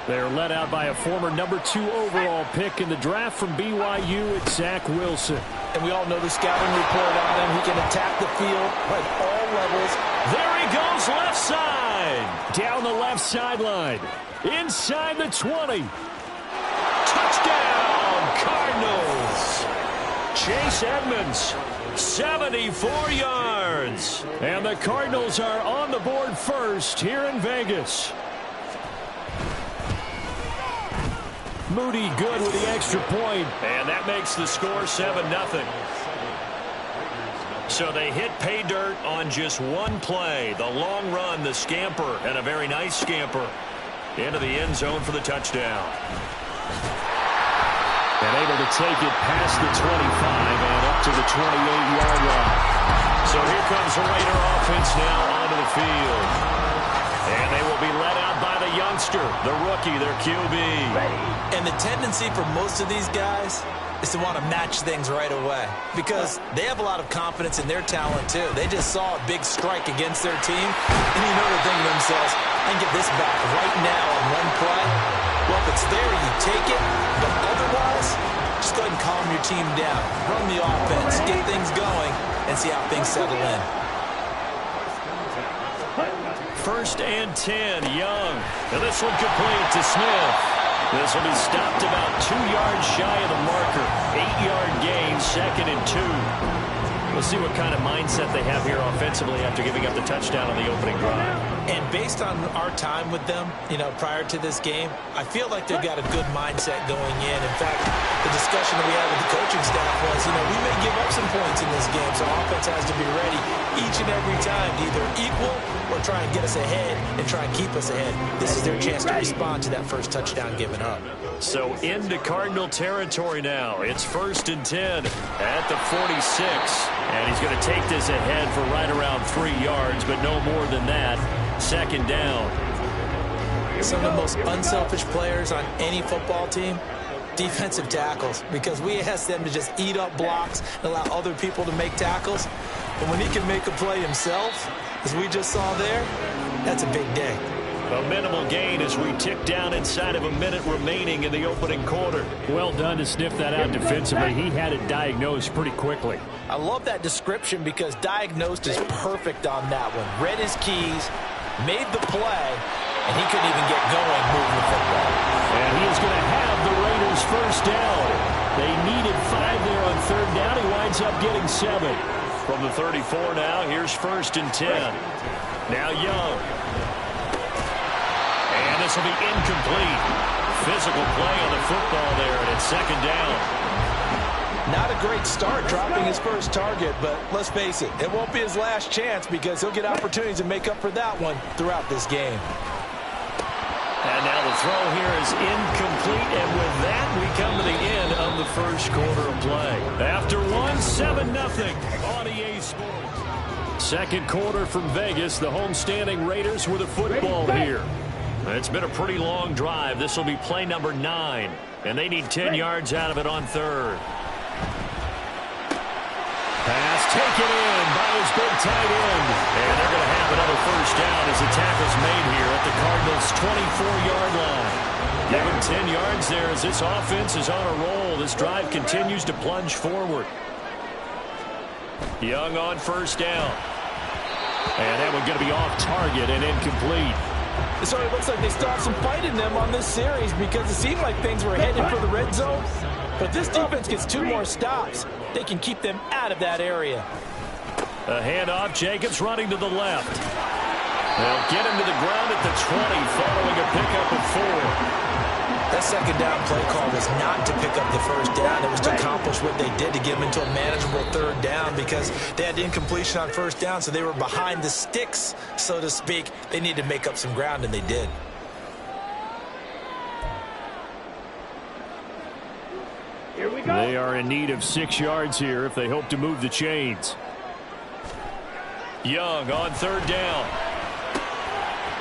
They're led out by a former #2 overall pick in the draft from BYU. It's Zach Wilson. And we all know the scouting report on him. He can attack the field at all levels. There he goes, left side. Down the left sideline. Inside the 20. Touchdown, Cardinals. Chase Edmonds, 74 yards. And the Cardinals are on the board first here in Vegas. Moody good with the extra point. And that makes the score 7-0. So they hit pay dirt on just one play. The long run, the scamper, and a very nice scamper into the end zone for the touchdown. And able to take it past the 25 and up to the 28-yard line. So here comes the Raider offense now onto the field. And they will be led out by the youngster, the rookie, their QB. And the tendency for most of these guys is to want to match things right away because they have a lot of confidence in their talent too. They just saw a big strike against their team, and you know they're thinking to themselves, I can get this back right now on one play. Well, if it's there, you take it, but otherwise, just go ahead and calm your team down. Run the offense, get things going, and see how things settle in. 1st and 10, Young. And this one complete to Smith. This will be stopped about 2 yards shy of the marker. 8-yard gain, 2nd and 2. We'll see what kind of mindset they have here offensively after giving up the touchdown on the opening drive. And based on our time with them, prior to this game, I feel like they've got a good mindset going in. In fact, the discussion that we had with the coaching staff was, we may give up some points in this game, so offense has to be ready each and every time to either equal or try and get us ahead and try and keep us ahead. This is their chance to respond to that first touchdown given up. So into Cardinal territory now. It's 1st and 10 at the 46. And he's going to take this ahead for right around 3 yards, but no more than that. 2nd down. Some of the most unselfish players on any football team, defensive tackles, because we ask them to just eat up blocks and allow other people to make tackles. But when he can make a play himself, as we just saw there, that's a big day. A minimal gain as we tick down inside of a minute remaining in the opening quarter. Well done to sniff that out defensively. He had it diagnosed pretty quickly. I love that description because diagnosed is perfect on that one. Read his keys, made the play, and he couldn't even get going moving the football. And he is going to have the Raiders 1st down. They needed 5 there on 3rd down. He winds up getting 7. From the 34 now, here's 1st and 10. Now Young. And this will be incomplete. Physical play on the football there, and it's 2nd down. Not a great start dropping his first target, but let's face it, it won't be his last chance because he'll get opportunities to make up for that one throughout this game. And now the throw here is incomplete, and with that, we come to the end of the 1st quarter of play. After 7-0 on EA Sports. 2nd quarter from Vegas, the homestanding Raiders with a football here. It's been a pretty long drive. This will be play number 9, and they need 10 yards out of it on 3rd. Pass taken in by his big tight end. And they're going to have another 1st down as the tackle's made here at the Cardinals' 24-yard line. Give him 10 yards there as this offense is on a roll. This drive continues to plunge forward. Young on 1st down. And that one's going to be off target and incomplete. So it looks like they still have some fight in them on this series because it seemed like things were headed for the red zone. But if this defense gets 2 more stops, they can keep them out of that area. A handoff. Jacobs running to the left. They'll get him to the ground at the 20 following a pickup of 4. That 2nd down play call was not to pick up the 1st down. It was to accomplish what they did to get them into a manageable 3rd down because they had incompletion on 1st down, so they were behind the sticks, so to speak. They needed to make up some ground, and they did. Here we go. They are in need of 6 yards here if they hope to move the chains. Young on 3rd down.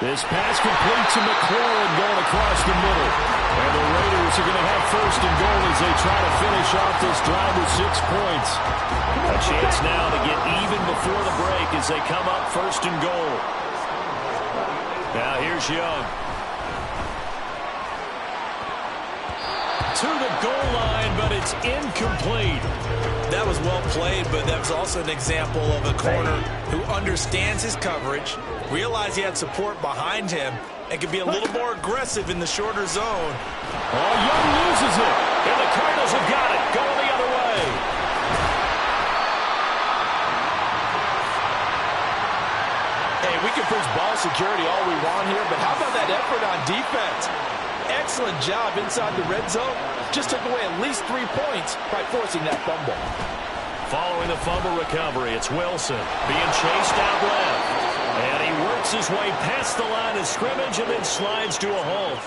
This pass complete to McLaurin going across the middle. And the Raiders are going to have 1st and goal as they try to finish off this drive with 6 points. A chance now to get even before the break as they come up 1st and goal. Now here's Young. To the goal line, but it's incomplete. That was well played, but that was also an example of a corner who understands his coverage, realized he had support behind him, and can be a little more aggressive in the shorter zone. Oh, Young loses it, and the Cardinals have got it. Going the other way. Hey, we can preach ball security all we want here, but how about that effort on defense? Excellent job inside the red zone. Just took away at least 3 points by forcing that fumble. Following the fumble recovery, it's Wilson being chased out left. And he works his way past the line of scrimmage and then slides to a halt.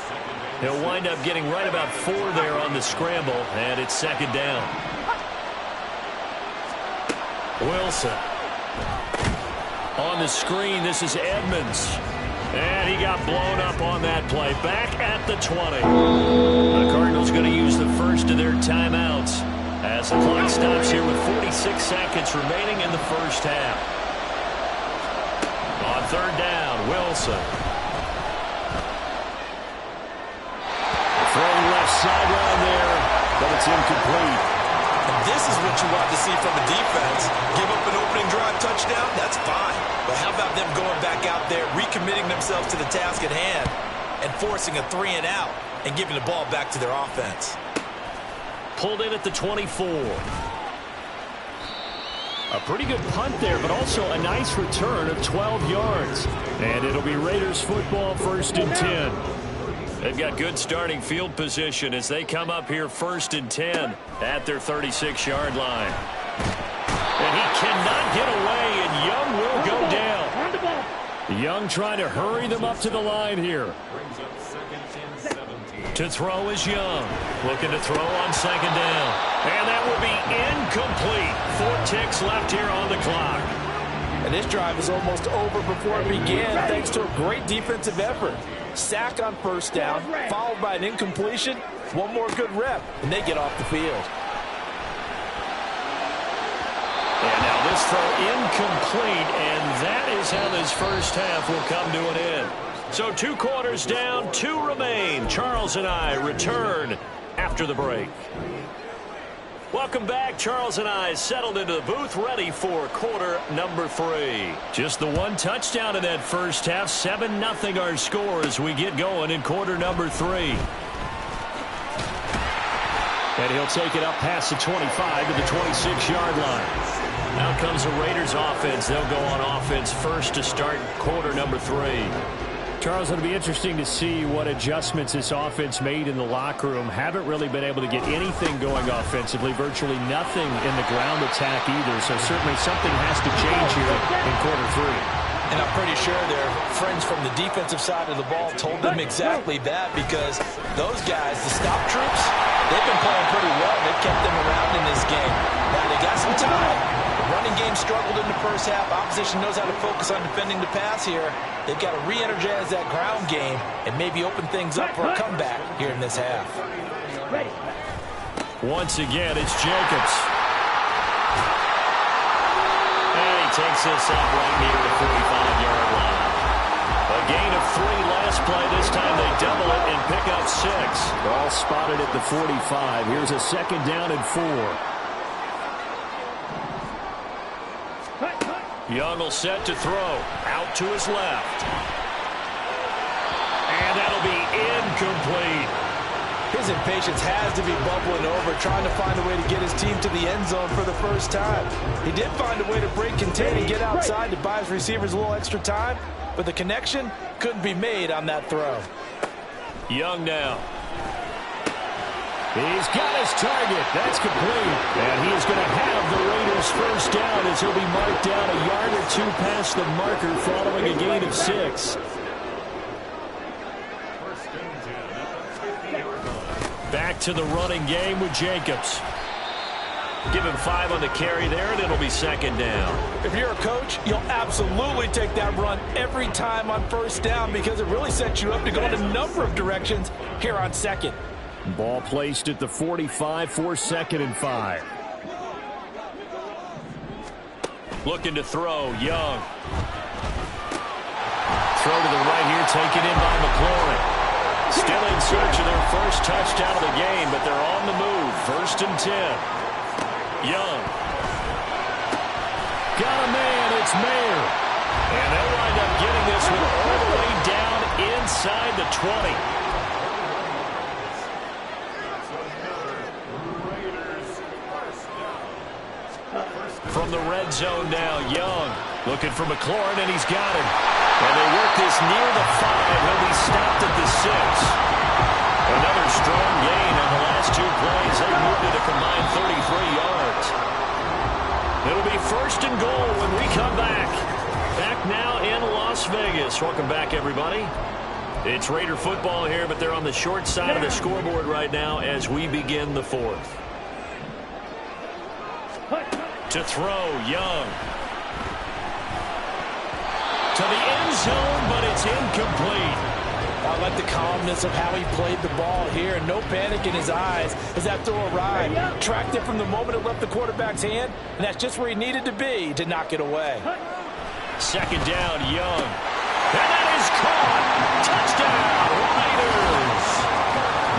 He'll wind up getting right about 4 there on the scramble, and it's second down. Wilson. On the screen, this is Edmonds. And he got blown up on that play. Back at the 20. The Cardinals going to use the first of their timeouts as the clock stops here with 46 seconds remaining in the first half. On third down, Wilson. Throwing left sideline there, but it's incomplete. And this is what you want to see from a defense. Give up an opening drive touchdown, that's fine. But how about them going back out there, recommitting themselves to the task at hand, and forcing a 3-and-out and giving the ball back to their offense. Pulled in at the 24. A pretty good punt there, but also a nice return of 12 yards. And it'll be Raiders football, 1st and 10. They've got good starting field position as they come up here 1st and 10 at their 36-yard line. And he cannot get away, and Young will go down. Young trying to hurry them up to the line here. To throw is Young. Looking to throw on second down. And that will be incomplete. 4 ticks left here on the clock. And this drive is almost over before it began thanks to a great defensive effort. Sack on first down, followed by an incompletion. One more good rep, and they get off the field. And now this throw incomplete, and that is how this first half will come to an end. So 2 quarters down, 2 remain. Charles and I return after the break. Welcome back. Charles and I settled into the booth, ready for quarter number 3. Just the 1 touchdown in that first half. 7-0 our score as we get going in quarter number 3. And he'll take it up past the 25 to the 26-yard line. Now comes the Raiders offense. They'll go on offense first to start quarter number 3. Charles, it'll be interesting to see what adjustments this offense made in the locker room. Haven't really been able to get anything going offensively, virtually nothing in the ground attack either. So certainly something has to change here in quarter 3. And I'm pretty sure their friends from the defensive side of the ball told them exactly that, because those guys, the stop troops, they've been playing pretty well. They've kept them around in this game. Now they got some time. The running game struggled in the first half. Opposition knows how to focus on defending the pass here. They've got to re-energize that ground game and maybe open things up for a comeback here in this half. Once again, it's Jacobs. And he takes this up right near the 45-yard line. A gain of 3 last play. This time they double it and pick up 6. All spotted at the 45. Here's a second down and 4. Young will set to throw. Out to his left. And that'll be incomplete. His impatience has to be bubbling over, trying to find a way to get his team to the end zone for the first time. He did find a way to break contain and get outside to buy his receivers a little extra time, but the connection couldn't be made on that throw. Young now. He's got his target. That's complete. And he is going to have the Raiders first down as he'll be marked down a yard or 2 past the marker following a gain of 6. Back to the running game with Jacobs. Give him 5 on the carry there, and it'll be second down. If you're a coach, you'll absolutely take that run every time on first down, because it really sets you up to go in a number of directions here on second. Ball placed at the 45 for second and 5. Looking to throw, Young. Throw to the right here, taken in by McLaurin. Still in search of their first touchdown of the game, but they're on the move. 1st and 10. Young. Got a man, it's Mayer. And they'll wind up getting this one all the way down inside the 20. From the red zone now, Young looking for McLaurin, and he's got him. And they work this near the 5. He'll be stopped at the 6. Another strong gain on the last 2 plays. They moved it a combined 33 yards. first and goal when we come back. Back now in Las Vegas. Welcome back, everybody. It's Raider football here, but they're on the short side of the scoreboard right now as we begin the fourth. To throw, Young. To the end zone, but it's incomplete. I like the calmness of how he played the ball here. No panic in his eyes as that throw arrived. Tracked it from the moment it left the quarterback's hand, and that's just where he needed to be to knock it away. Second down, Young. And that is caught. Touchdown, Raiders.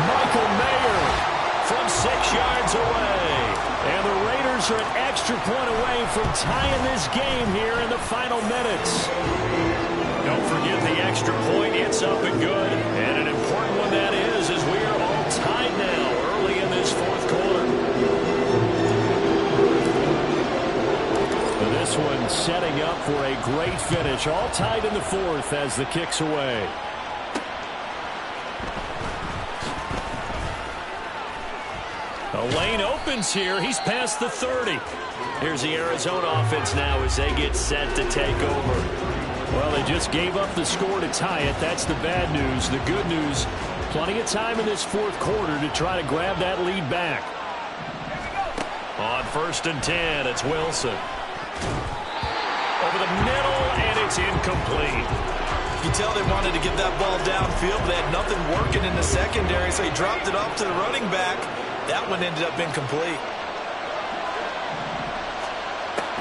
Michael Mayer from 6 yards away. And the Raiders are an extra point away from tying this game here in the final minutes. Don't forget the extra point. It's up and good. And an important one that is, as we are all tied now early in this fourth quarter. This one setting up for a great finish. All tied in the fourth as the kick's away. A lane opens here. He's past the 30. Here's the Arizona offense now as they get set to take over. Well, they just gave up the score to tie it. That's the bad news. The good news, plenty of time in this fourth quarter to try to grab that lead back. On 1st and 10, it's Wilson. Over the middle, and it's incomplete. You can tell they wanted to get that ball downfield, but they had nothing working in the secondary, so he dropped it off to the running back. That one ended up incomplete.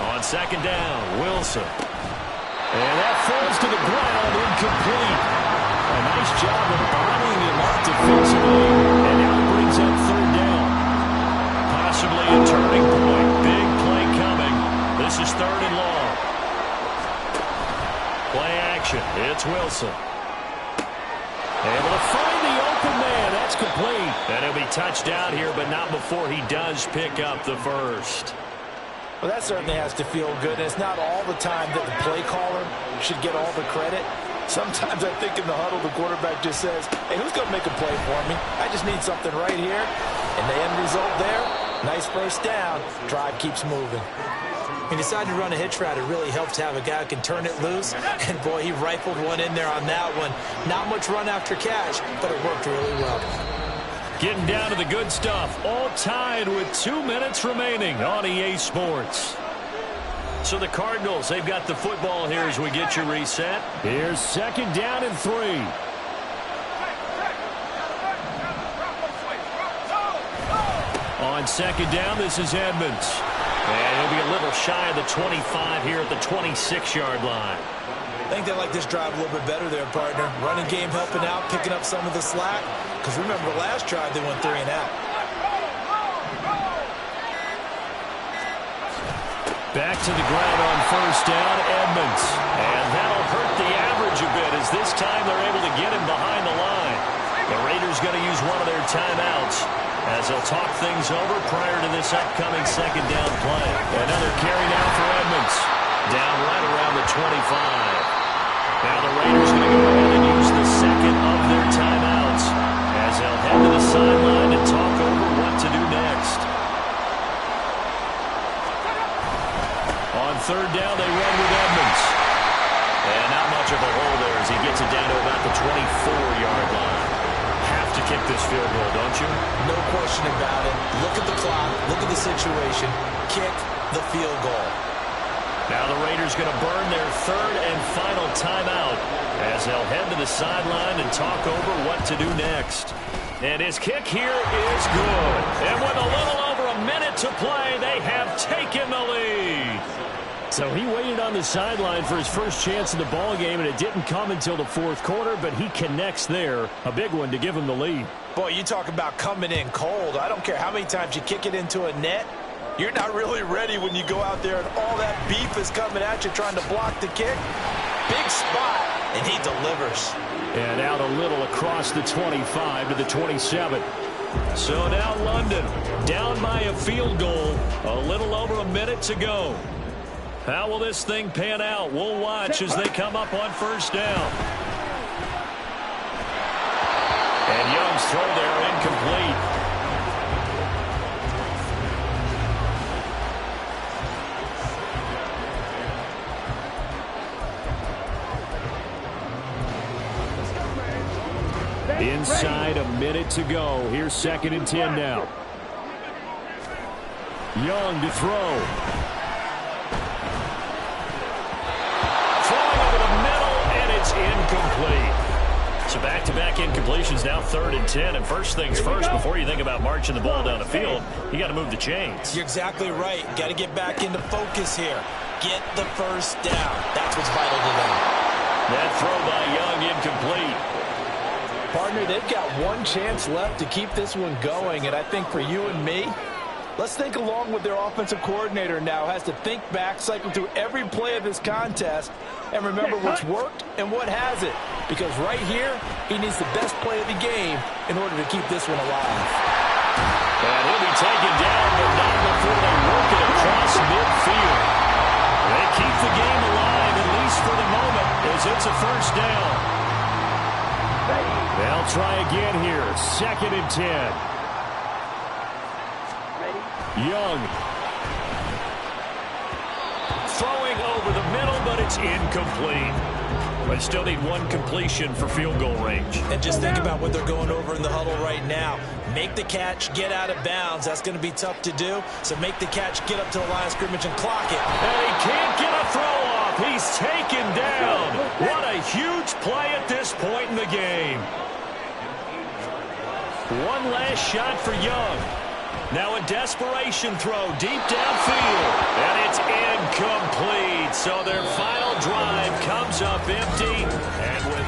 On 2nd down, Wilson. And that falls to the ground, incomplete. A nice job of bombing him up defensively, and now it brings up 3rd down. Possibly a turning point. Big play coming. This is 3rd and long. Play action. It's Wilson. Able to find the open man. That's complete. And he'll be touched out here, but not before he does pick up the first. Well, that certainly has to feel good. And it's not all the time that the play caller should get all the credit. Sometimes I think in the huddle, the quarterback just says, hey, who's going to make a play for me? I just need something right here. And the end result there, nice first down. Drive keeps moving. He decided to run a hitch route. It really helped to have a guy who can turn it loose. And, boy, he rifled one in there on that one. Not much run after catch, but it worked really well. Getting down to the good stuff. All tied with 2 minutes remaining on EA Sports. So the Cardinals, they've got the football here as we get you reset. Here's 2nd down and 3. On 2nd down, this is Edmonds. And he'll be a little shy of the 25 here at the 26-yard line. I think they like this drive a little bit better there, partner. Running game helping out, picking up some of the slack. Because remember, the last drive, they went 3 and out. Back to the ground on 1st down, Edmonds. And that'll hurt the average a bit as this time they're able to get him behind the line. The Raiders going to use one of their timeouts as they'll talk things over prior to this upcoming 2nd down play. Another carry now for Edmonds. Down right around the 25. Now the Raiders going to go ahead and use the 2nd of their timeouts as they'll head to the sideline and talk over what to do next. On 3rd down, they run with Edmonds. And not much of a hole there as he gets it down to about the 24-yard line. Have to kick this field goal, don't you? No question about it. Look at the clock. Look at the situation. Kick the field goal. Now the Raiders going to burn their 3rd and final timeout as they'll head to the sideline and talk over what to do next. And his kick here is good. And with a little over a minute to play, they have taken the lead. So he waited on the sideline for his first chance in the ball game, and it didn't come until the 4th quarter, but he connects there. A big one to give him the lead. Boy, you talk about coming in cold. I don't care how many times you kick it into a net. You're not really ready when you go out there and all that beef is coming at you trying to block the kick. Big spot, and he delivers. And out a little across the 25 to the 27. So now London down by a field goal. A little over a minute to go. How will this thing pan out? We'll watch as they come up on 1st down. And Young's throw there incomplete. Inside a minute to go. Here's 2nd and 10 now. Young to throw. Throwing over the middle, and it's incomplete. So back-to-back incompletions, now 3rd and 10. And first things first, before you think about marching the ball down the field, you got to move the chains. You're exactly right. Got to get back into focus here. Get the first down. That's what's vital to them. That throw by Young incomplete. Partner, they've got one chance left to keep this one going, and I think for you and me, let's think along with their offensive coordinator now. Has to think back, cycle through every play of this contest, and remember what's worked and what hasn't. Because right here, he needs the best play of the game in order to keep this one alive. And he'll be taken down, but not before they work it across midfield. They keep the game alive, at least for the moment, as it's a first down. They'll try again here. 2nd and 10. Young. Throwing over the middle, but it's incomplete. They still need one completion for field goal range. And just think about what they're going over in the huddle right now. Make the catch, get out of bounds. That's going to be tough to do. So make the catch, get up to the line of scrimmage, and clock it. And he can't get a throw off. He's taken down. What a huge play at this point in the game. One last shot for Young. Now a desperation throw deep downfield. And it's incomplete. So their final drive comes up empty. And with